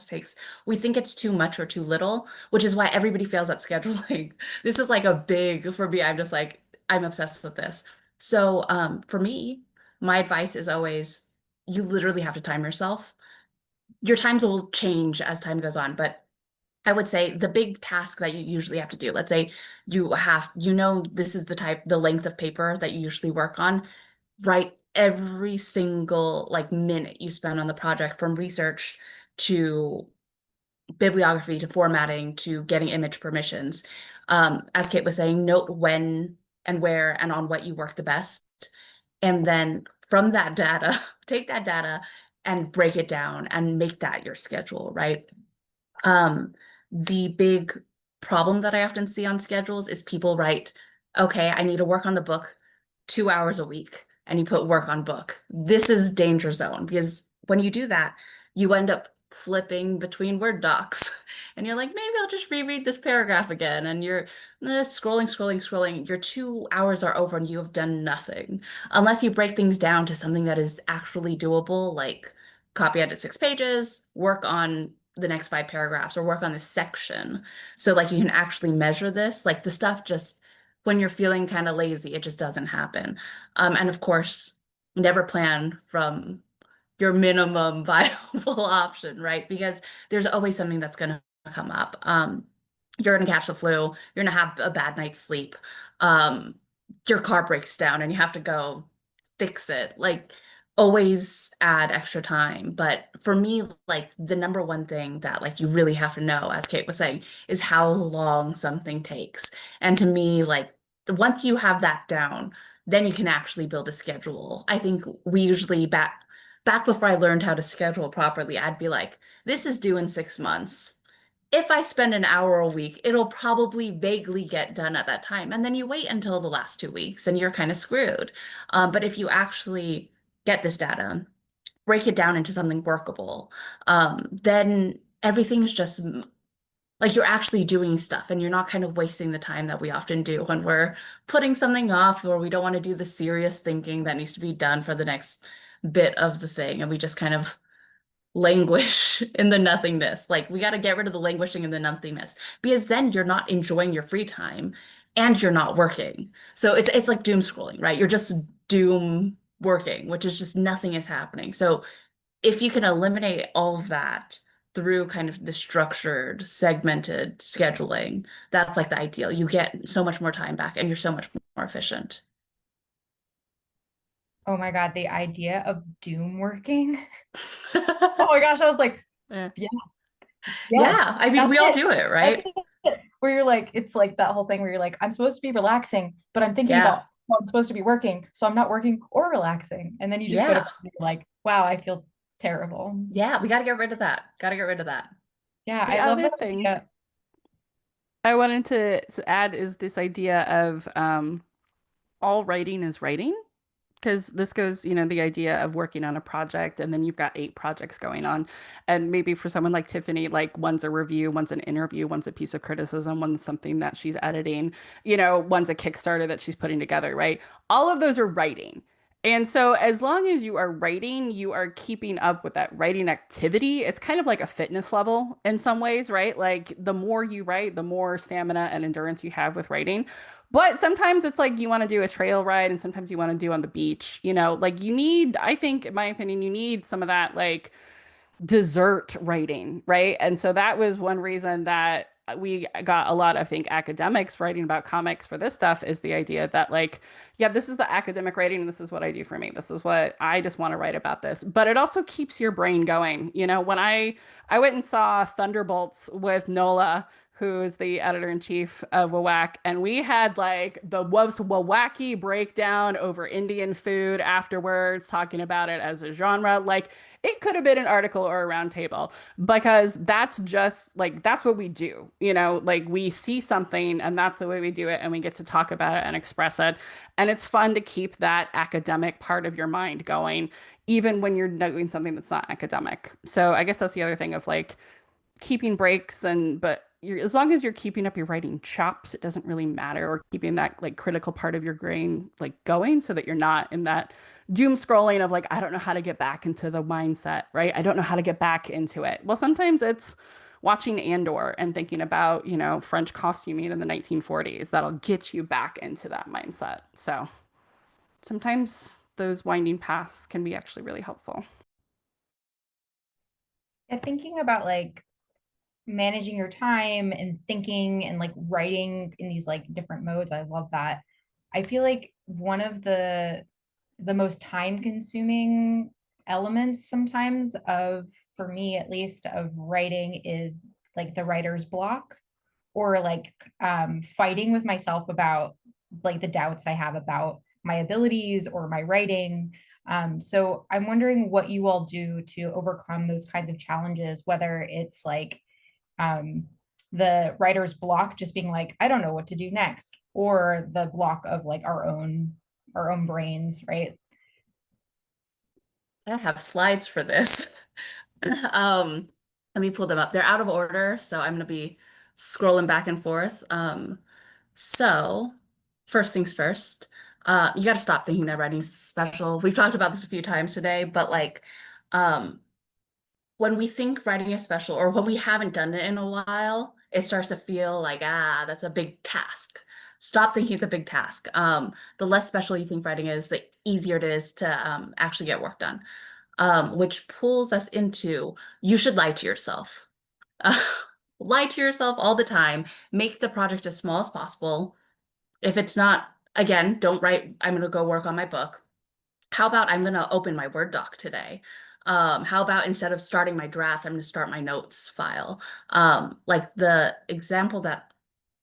takes. We think it's too much or too little, which is why everybody fails at scheduling. This is like a big, for me, I'm just like, I'm obsessed with this. So, for me, my advice is always, you literally have to time yourself. Your times will change as time goes on, but I would say the big task that you usually have to do, let's say this is the length of paper that you usually work on, write every single like minute you spend on the project, from research to bibliography to formatting to getting image permissions. As Kate was saying, note when and where and on what you work the best. And then from that data, take that data and break it down and make that your schedule, right? Um, the big problem that I often see on schedules is people write, okay, I need to work on the book 2 hours a week, and you put work on book. This is danger zone because when you do that, you end up flipping between Word docs and you're like, maybe I'll just reread this paragraph again. And you're scrolling. Your 2 hours are over and you have done nothing. Unless you break things down to something that is actually doable, like copy edit 6 pages, work on the next 5 paragraphs, or work on this section. So like you can actually measure this, like the stuff just when you're feeling kind of lazy, it just doesn't happen. And of course, never plan from your minimum viable option, right? Because there's always something that's going to come up. You're going to catch the flu, you're going to have a bad night's sleep. Um, your car breaks down and you have to go fix it. Like, always add extra time. But for me, like the number one thing that like you really have to know, as Kate was saying, is how long something takes. And to me, like once you have that down, then you can actually build a schedule. I think we usually back before I learned how to schedule properly, I'd be like, this is due in 6 months. if I spend an hour a week, it'll probably vaguely get done at that time. And then you wait until the last 2 weeks and you're kind of screwed. But if you actually get this data, break it down into something workable, then everything's just like you're actually doing stuff and you're not kind of wasting the time that we often do when we're putting something off or we don't want to do the serious thinking that needs to be done for the next bit of the thing. And we just kind of languish in the nothingness. Like we got to get rid of the languishing in the nothingness because then you're not enjoying your free time and you're not working. So it's like doom scrolling, right? You're just doom working, which is just nothing is happening. So if you can eliminate all of that through kind of the structured, segmented scheduling, that's like the ideal. You get so much more time back and you're so much more efficient. Oh my God, the idea of doom working. Oh my gosh, I was like, Yeah. yeah, yes, Yeah, I mean, that's we all it. do it, That's right? it. Where you're like, it's like that whole thing where you're like, I'm supposed to be relaxing, but I'm thinking Yeah. about, well, I'm supposed to be working, so I'm not working or relaxing. And then you just go to Yeah. bed and you're like, wow, I feel terrible. Yeah, we got to get rid of that. Got to get rid of that. Yeah, The I love other the thing idea. I wanted to add is this idea of all writing is writing. Because this goes, the idea of working on a project and then you've got 8 projects going on. And maybe for someone like Tiffany, like one's a review, one's an interview, one's a piece of criticism, one's something that she's editing, one's a Kickstarter that she's putting together, right? All of those are writing. And so as long as you are writing, you are keeping up with that writing activity. It's kind of like a fitness level in some ways, right? Like the more you write, the more stamina and endurance you have with writing. But sometimes it's like you want to do a trail ride and sometimes you want to do on the beach, like you need, I think, in my opinion, you need some of that like dessert writing, right? And so that was one reason that we got a lot of, I think, academics writing about comics for this stuff is the idea that like, yeah, this is the academic writing and this is what I do for me. This is what I just want to write about this. But it also keeps your brain going. When I went and saw Thunderbolts with Nola, who is the editor-in-chief of WAWAC, and we had like the wacky breakdown over Indian food afterwards, talking about it as a genre. Like it could have been an article or a round table because that's just like that's what we do, like we see something and that's the way we do it and we get to talk about it and express it. And it's fun to keep that academic part of your mind going, even when you're doing something that's not academic. So I guess that's the other thing of like keeping breaks but as long as you're keeping up your writing chops, it doesn't really matter, or keeping that like critical part of your brain like going so that you're not in that doom scrolling of like, I don't know how to get back into the mindset, right? I don't know how to get back into it. Well, sometimes it's watching Andor and thinking about, French costuming in the 1940s. That'll get you back into that mindset. So sometimes those winding paths can be actually really helpful. Yeah, thinking about like managing your time and thinking and like writing in these like different modes. I love that. I feel like one of the most time consuming elements sometimes of, for me at least, of writing is like the writer's block, or like fighting with myself about like the doubts I have about my abilities or my writing. So I'm wondering what you all do to overcome those kinds of challenges, whether it's like um, the writer's block, just being like, I don't know what to do next, or the block of like our own brains, right? I have slides for this. Um, Let me pull them up. They're out of order, so I'm gonna be scrolling back and forth. So first things first, you got to stop thinking that writing's special. We've talked about this a few times today, but like, um, when we think writing is special, or when we haven't done it in a while, it starts to feel like, that's a big task. Stop thinking it's a big task. The less special you think writing is, the easier it is to actually get work done, which pulls us into you should lie to yourself. Uh, lie to yourself all the time. Make the project as small as possible. If it's not, again, don't write, I'm going to go work on my book. How about I'm going to open my Word doc today? How about instead of starting my draft, I'm going to start my notes file? Like the example that,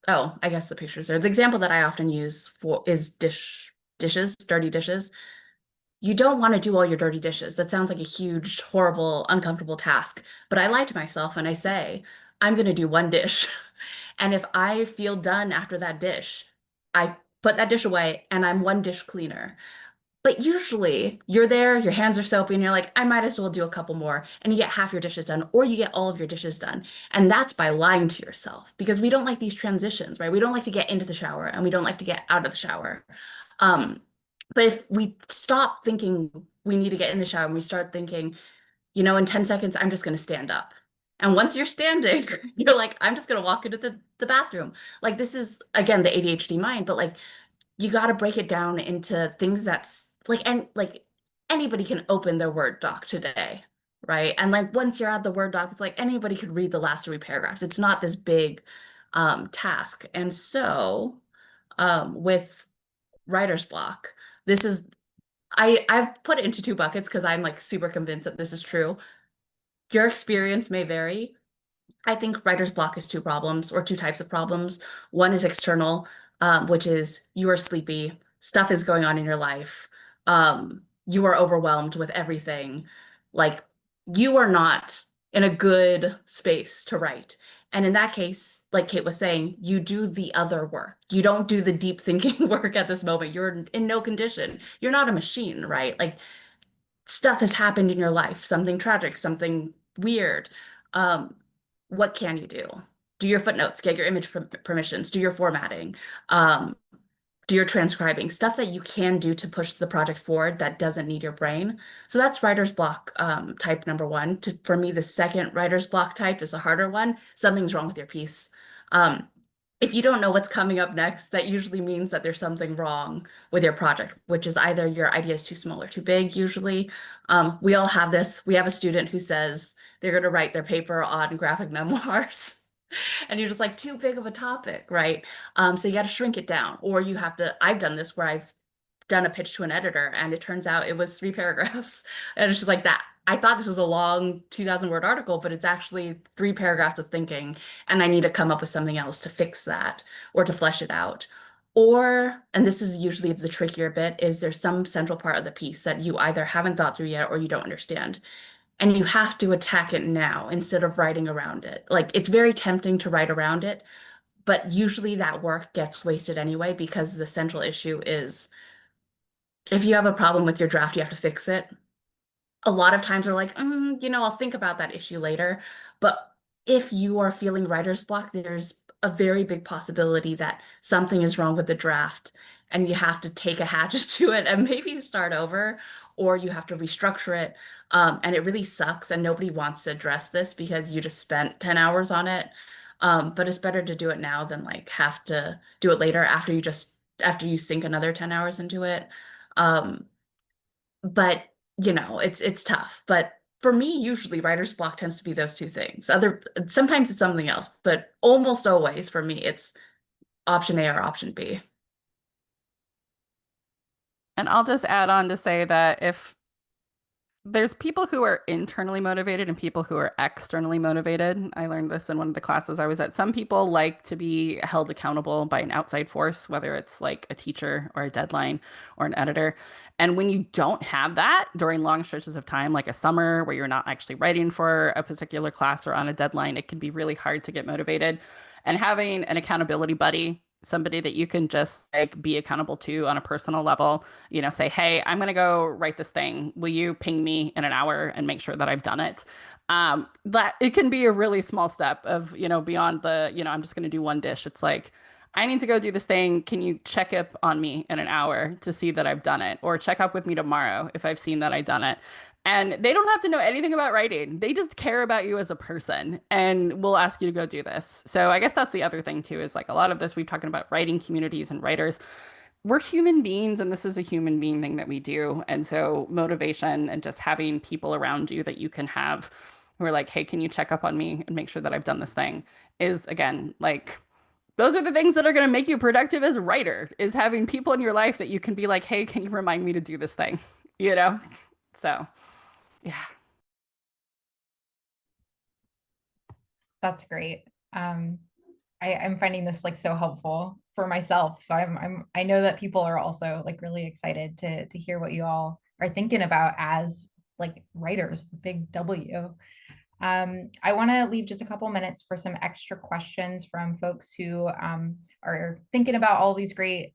oh, I guess the pictures there. The example that I often use for is dishes, dirty dishes. You don't want to do all your dirty dishes. That sounds like a huge, horrible, uncomfortable task. But I lie to myself and I say, I'm going to do one dish. And if I feel done after that dish, I put that dish away and I'm one dish cleaner. But usually you're there, your hands are soapy, and you're like, I might as well do a couple more. And you get half your dishes done, or you get all of your dishes done. And that's by lying to yourself because we don't like these transitions, right? We don't like to get into the shower and we don't like to get out of the shower. Um, but if we stop thinking we need to get in the shower and we start thinking, in 10 seconds, I'm just going to stand up. And once you're standing, you're like, I'm just going to walk into the bathroom. Like, this is, again, the ADHD mind, but like, you got to break it down into things that's like, and like anybody can open their Word doc today, right? And like, once you're at the Word doc, it's like anybody could read the last 3 paragraphs. It's not this big task. And so, with writer's block, this is, I've put it into 2 buckets because I'm like super convinced that this is true. Your experience may vary. I think writer's block is 2 problems or 2 types of problems. One is external, which is you are sleepy, stuff is going on in your life, you are overwhelmed with everything. Like you are not in a good space to write. And in that case, like Kate was saying, you do the other work. You don't do the deep thinking work at this moment. You're in no condition. You're not a machine, right? Like stuff has happened in your life, something tragic, something weird. Um, what can you do? Do your footnotes, get your image permissions, do your formatting, um, do your transcribing, stuff that you can do to push the project forward that doesn't need your brain. So that's writer's block type number one. For me, the second writer's block type is the harder one. Something's wrong with your piece. Um, if you don't know what's coming up next, that usually means that there's something wrong with your project, which is either your idea is too small or too big, usually. We all have this. We have a student who says they're going to write their paper on graphic memoirs. And you're just like, too big of a topic, right? So you got to shrink it down, or you have to. I've done this where I've done a pitch to an editor and it turns out it was 3 paragraphs. And it's just like that. I thought this was a long 2,000 word article, but it's actually 3 paragraphs of thinking. And I need to come up with something else to fix that or to flesh it out. Or, and this is usually the trickier bit, is there's some central part of the piece that you either haven't thought through yet or you don't understand. And you have to attack it now instead of writing around it. Like it's very tempting to write around it, but usually that work gets wasted anyway because the central issue is if you have a problem with your draft, you have to fix it. A lot of times we're like, I'll think about that issue later. But if you are feeling writer's block, there's a very big possibility that something is wrong with the draft and you have to take a hatchet to it and maybe start over, or you have to restructure it. And it really sucks, and nobody wants to address this because you just spent 10 hours on it. But it's better to do it now than like have to do it later after you sink another 10 hours into it. Um, but it's tough. But for me, usually writer's block tends to be those 2 things. Sometimes it's something else, but almost always for me, it's option A or option B. And I'll just add on to say that if there's people who are internally motivated and people who are externally motivated. I learned this in one of the classes I was at. Some people like to be held accountable by an outside force, whether it's like a teacher or a deadline or an editor. And when you don't have that during long stretches of time, like a summer where you're not actually writing for a particular class or on a deadline, it can be really hard to get motivated. And having an accountability buddy, somebody that you can just like be accountable to on a personal level, say, hey, I'm going to go write this thing. Will you ping me in an hour and make sure that I've done it? That it can be a really small step of, beyond the, I'm just going to do one dish. It's like, I need to go do this thing. Can you check up on me in an hour to see that I've done it? Or check up with me tomorrow if I've seen that I've done it. And they don't have to know anything about writing. They just care about you as a person and will ask you to go do this. So I guess that's the other thing too, is like a lot of this, we've talking about writing communities and writers. We're human beings and this is a human being thing that we do. And so motivation and just having people around you that you can have who are like, hey, can you check up on me and make sure that I've done this thing is, again, like, those are the things that are going to make you productive as a writer, is having people in your life that you can be like, hey, can you remind me to do this thing? You know? So, yeah. That's great. I'm finding this like so helpful for myself. So I know that people are also like really excited to hear what you all are thinking about as like writers, big W. I want to leave just a couple minutes for some extra questions from folks who are thinking about all these great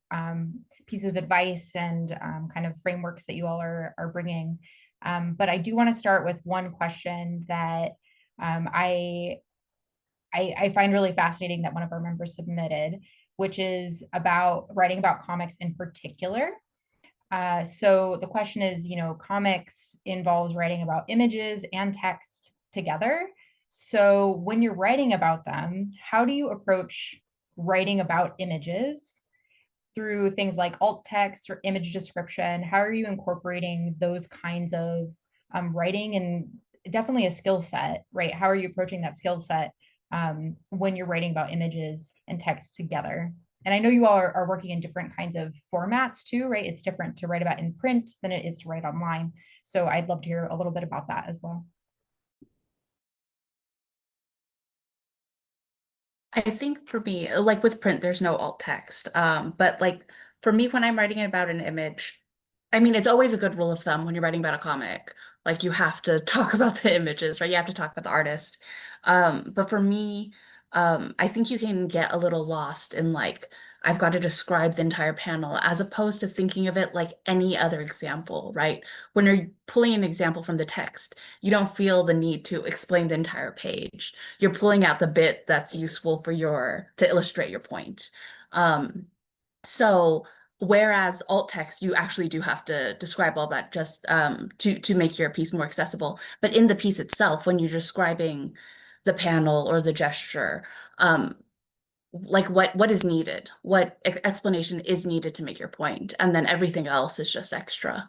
pieces of advice and kind of frameworks that you all are bringing. But I do want to start with one question that I find really fascinating that one of our members submitted, which is about writing about comics in particular. So the question is, comics involves writing about images and text together. So when you're writing about them, how do you approach writing about images through things like alt text or image description? How are you incorporating those kinds of writing, and definitely a skill set, right? How are you approaching that skill set when you're writing about images and text together? And I know you all are working in different kinds of formats too, right? It's different to write about in print than it is to write online. So I'd love to hear a little bit about that as well. I think for me, like with print, there's no alt text. But like for me, when I'm writing about an image, I mean, it's always a good rule of thumb when you're writing about a comic. Like you have to talk about the images, right? You have to talk about the artist. But for me, I think you can get a little lost in like, I've got to describe the entire panel as opposed to thinking of it like any other example, right? When you're pulling an example from the text, you don't feel the need to explain the entire page. You're pulling out the bit that's useful for to illustrate your point. Um, so whereas alt text, you actually do have to describe all that just to make your piece more accessible. But in the piece itself, when you're describing the panel or the gesture, um, like what is needed, what explanation is needed to make your point, and then everything else is just extra.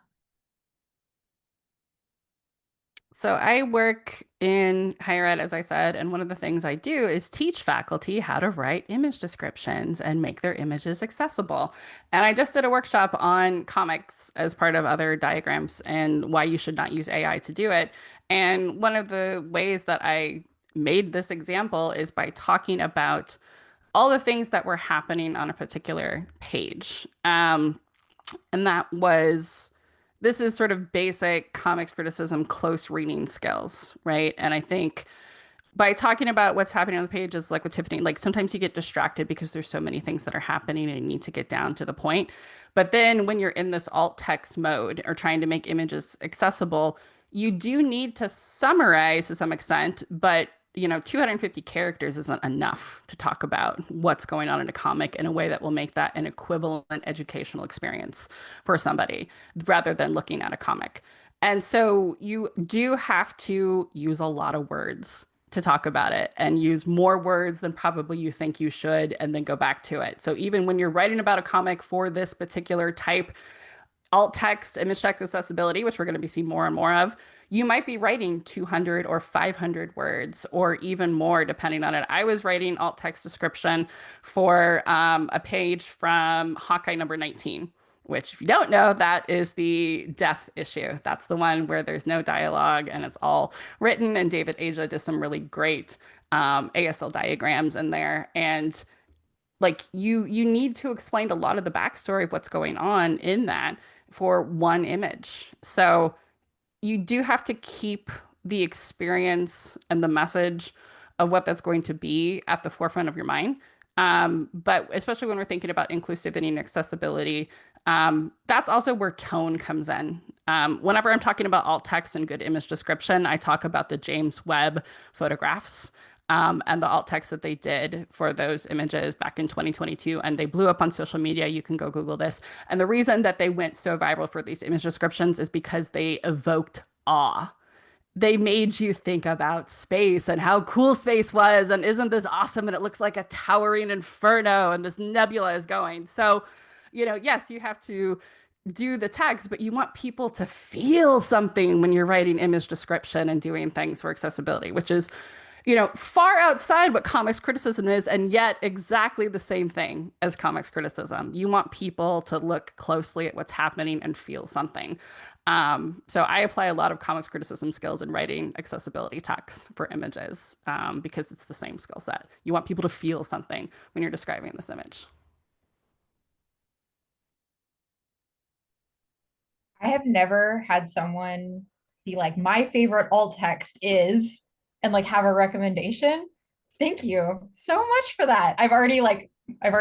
So I work in higher ed, as I said, and one of the things I do is teach faculty how to write image descriptions and make their images accessible. And I just did a workshop on comics as part of other diagrams and why you should not use AI to do it. And one of the ways that I made this example is by talking about all the things that were happening on a particular page. And that was this is sort of basic comics criticism, close reading skills, right? And I think by talking about what's happening on the page is like with Tiffany, like sometimes you get distracted because there's so many things that are happening and you need to get down to the point. But then when you're in this alt text mode or trying to make images accessible, you do need to summarize to some extent, but 250 characters isn't enough to talk about what's going on in a comic in a way that will make that an equivalent educational experience for somebody rather than looking at a comic. And so you do have to use a lot of words to talk about it and use more words than probably you think you should and then go back to it. So even when you're writing about a comic for this particular type, alt text, image text accessibility, which we're going to be seeing more and more of, you might be writing 200 or 500 words or even more depending on it. I was writing alt text description for a page from Hawkeye number 19, which if you don't know, that is the death issue. That's the one where there's no dialogue and it's all written. And David Aja did some really great ASL diagrams in there. And like you need to explain a lot of the backstory of what's going on in that for one image. So you do have to keep the experience and the message of what that's going to be at the forefront of your mind. But especially when we're thinking about inclusivity and accessibility, that's also where tone comes in. Whenever I'm talking about alt text and good image description, I talk about the James Webb photographs and the alt text that they did for those images back in 2022. And they blew up on social media. You can go Google this. And the reason that they went so viral for these image descriptions is because they evoked awe. They made you think about space and how cool space was. And isn't this awesome? And it looks like a towering inferno and this nebula is going. So, yes, you have to do the text, but you want people to feel something when you're writing image description and doing things for accessibility, which is far outside what comics criticism is, and yet exactly the same thing as comics criticism. You want people to look closely at what's happening and feel something. So I apply a lot of comics criticism skills in writing accessibility text for images because it's the same skill set. You want people to feel something when you're describing this image. I have never had someone be like, my favorite alt text is, and like have a recommendation. Thank you so much for that. I've already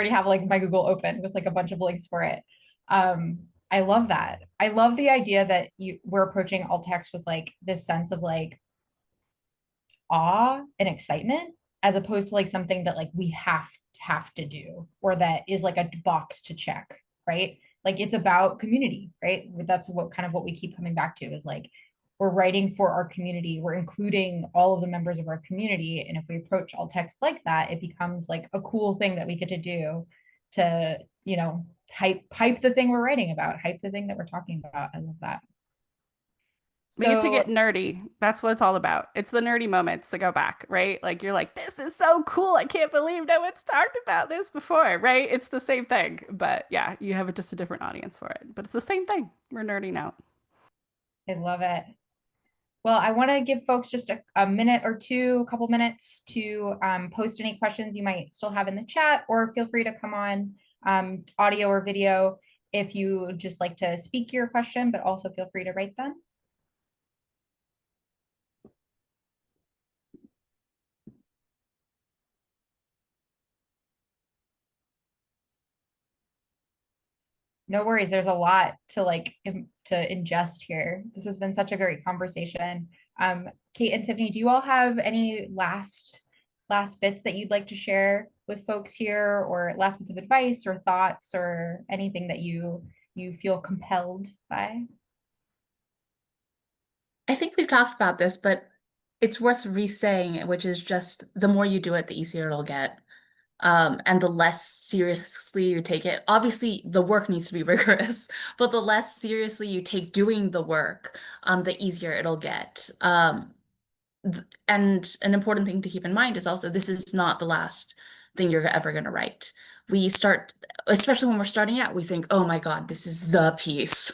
have like my Google open with like a bunch of links for it. I love that. I love the idea that we're approaching alt text with like this sense of like awe and excitement as opposed to like something that like we have to do or that is like a box to check, right? Like it's about community, right? That's what kind of what we keep coming back to is like we're writing for our community, we're including all of the members of our community, and if we approach alt text like that, it becomes like a cool thing that we get to do to, hype the thing we're writing about, hype the thing that we're talking about. I love that. We get to So get nerdy. That's what it's all about. It's the nerdy moments to go back, right? Like you're like, this is so cool. I can't believe no one's talked about this before, right? It's the same thing. But yeah, you have just a different audience for it. But it's the same thing. We're nerding out. I love it. Well, I want to give folks just a minute or two, a couple minutes to post any questions you might still have in the chat, or feel free to come on audio or video if you just like to speak your question, but also feel free to write them. No worries. There's a lot to to ingest here. This has been such a great conversation. Kate and Tiffany, do you all have any last bits that you'd like to share with folks here, or last bits of advice or thoughts or anything that you feel compelled by? I think we've talked about this, but it's worth re-saying, which is just the more you do it, the easier it'll get. And the less seriously you take it. Obviously, the work needs to be rigorous, but the less seriously you take doing the work, the easier it'll get. And an important thing to keep in mind is also this is not the last thing you're ever going to write. We start, especially when we're starting out, we think, oh my God, this is the piece.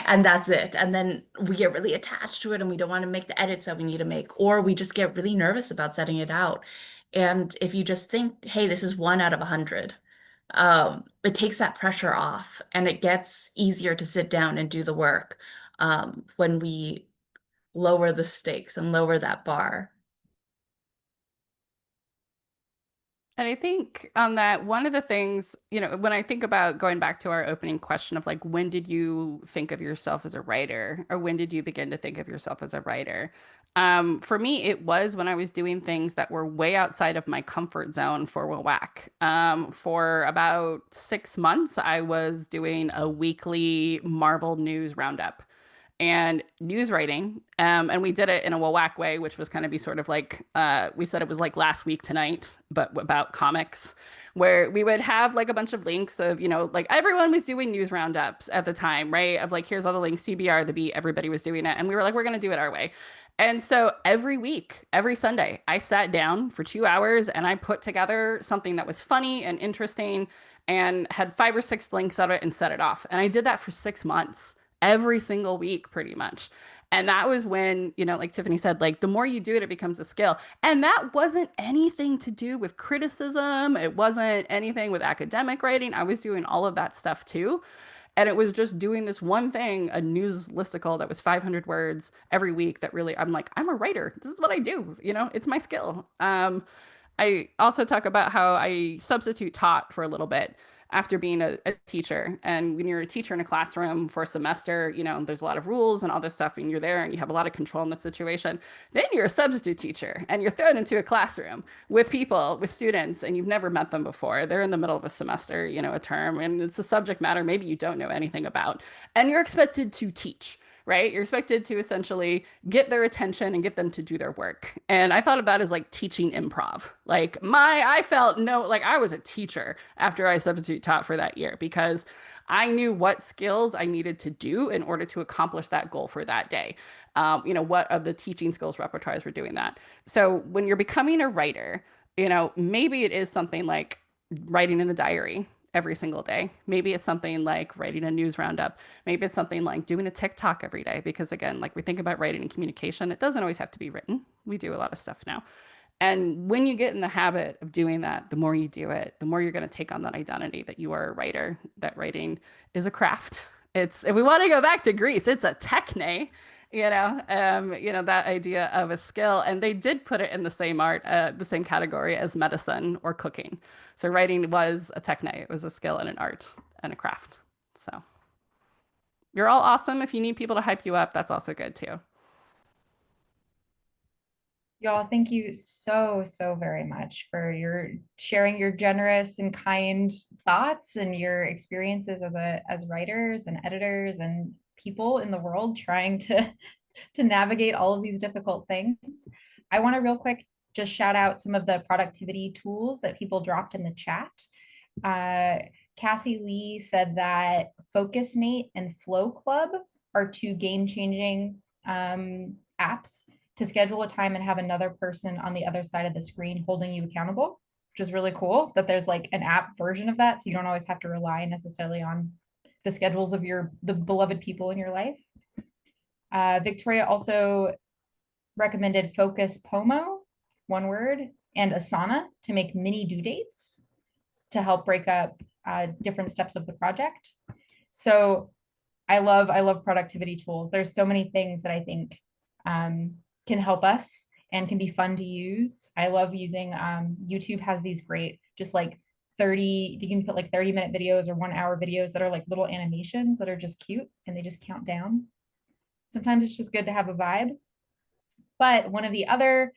And that's it. And then we get really attached to it and we don't want to make the edits that we need to make, or we just get really nervous about setting it out. And if you just think, hey, this is 1 out of 100, it takes that pressure off and it gets easier to sit down and do the work when we lower the stakes and lower that bar. And I think on that, one of the things, when I think about going back to our opening question of like, when did you think of yourself as a writer, or when did you begin to think of yourself as a writer? For me, it was when I was doing things that were way outside of my comfort zone for WWAC. For about 6 months, I was doing a weekly Marvel news roundup and news writing. And we did it in a WWAC way, which was kind of be sort of like, we said it was like last week tonight, but about comics, where we would have like a bunch of links of, like everyone was doing news roundups at the time, right? Of like, here's all the links, CBR, the Beat, everybody was doing it. And we were like, we're going to do it our way. And so every week, every Sunday, I sat down for 2 hours and I put together something that was funny and interesting and had 5 or 6 links of it and set it off. And I did that for 6 months every single week, pretty much. And that was when, like Tiffany said, like the more you do it, it becomes a skill. And that wasn't anything to do with criticism. It wasn't anything with academic writing. I was doing all of that stuff too. And it was just doing this one thing, a news listicle that was 500 words every week that really, I'm like, I'm a writer. This is what I do. It's my skill. I also talk about how I substitute taught for a little bit after being a teacher. And when you're a teacher in a classroom for a semester, there's a lot of rules and all this stuff, and you're there and you have a lot of control in that situation. Then you're a substitute teacher and you're thrown into a classroom with people, with students, and you've never met them before. They're in the middle of a semester, a term, and it's a subject matter maybe you don't know anything about. And you're expected to teach. Right? You're expected to essentially get their attention and get them to do their work. And I thought of that as like teaching improv. I felt like I was a teacher after I substitute taught for that year because I knew what skills I needed to do in order to accomplish that goal for that day. What of the teaching skills repertoires were doing that. So when you're becoming a writer, maybe it is something like writing in a diary every single day. Maybe it's something like writing a news roundup. Maybe it's something like doing a TikTok every day. Because again, like we think about writing and communication, it doesn't always have to be written. We do a lot of stuff now. And when you get in the habit of doing that, the more you do it, the more you're going to take on that identity that you are a writer, that writing is a craft. If we want to go back to Greece, it's a techne. That idea of a skill. And they did put it in the same category as medicine or cooking. So writing was a techne, it was a skill and an art and a craft. So you're all awesome. If you need people to hype you up, that's also good too. Y'all, thank you so, so very much for your sharing your generous and kind thoughts and your experiences as writers and editors and people in the world trying to navigate all of these difficult things. I want to real quick just shout out some of the productivity tools that people dropped in the chat. Cassie Lee said that FocusMate and Flow Club are two game-changing apps to schedule a time and have another person on the other side of the screen holding you accountable, which is really cool that there's like an app version of that. So you don't always have to rely necessarily on the schedules of the beloved people in your life. Victoria also recommended Focus Pomo, one word, and Asana to make mini due dates to help break up different steps of the project. So I love productivity tools. There's so many things that I think can help us and can be fun to use. I love using YouTube has these great, just like 30, you can put like 30-minute videos or 1-hour videos that are like little animations that are just cute and they just count down. Sometimes it's just good to have a vibe. But one of the other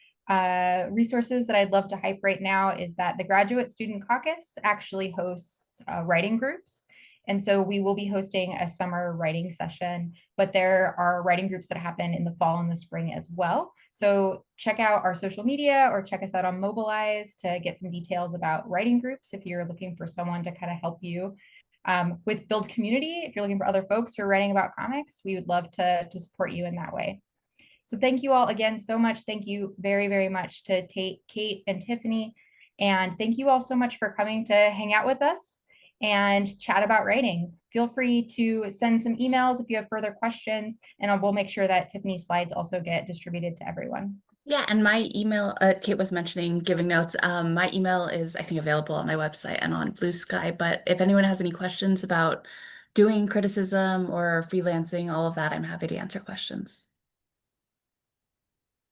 resources that I'd love to hype right now is that the Graduate Student Caucus actually hosts writing groups. And so we will be hosting a summer writing session, but there are writing groups that happen in the fall and the spring as well. So check out our social media or check us out on Mobilize to get some details about writing groups if you're looking for someone to kind of help you with build community. If you're looking for other folks who are writing about comics, we would love to support you in that way. So thank you all again so much. Thank you very, very much to Kate and Tiffany. And thank you all so much for coming to hang out with us and chat about writing. Feel free to send some emails if you have further questions, and we'll make sure that Tiffany's slides also get distributed to everyone. Yeah, and my email, Kate was mentioning giving notes. My email is, I think, available on my website and on Blue Sky. But if anyone has any questions about doing criticism or freelancing, all of that, I'm happy to answer questions.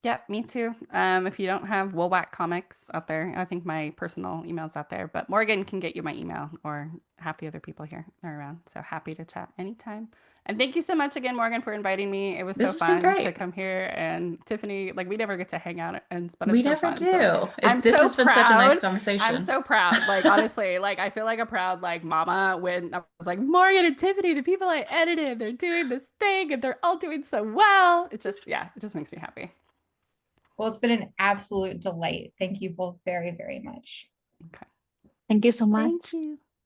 Yeah, me too. If you don't have Woolwhack Comics out there, I think my personal email's out there, but Morgan can get you my email or half the other people here are around. So happy to chat anytime. And thank you so much again, Morgan, for inviting me. It was This so has been fun to great. come here. And Tiffany, like we never get to hang out, but We it's so never fun. So do. I'm This so has been such a nice proud. I'm conversation. so proud. Like honestly, like I feel like a proud like mama when I was like, Morgan and Tiffany, the people I edited, they're doing this thing and they're all doing so well. It just makes me happy. Well, it's been an absolute delight. Thank you both very, very much. Okay. Thank you so much. Thank you.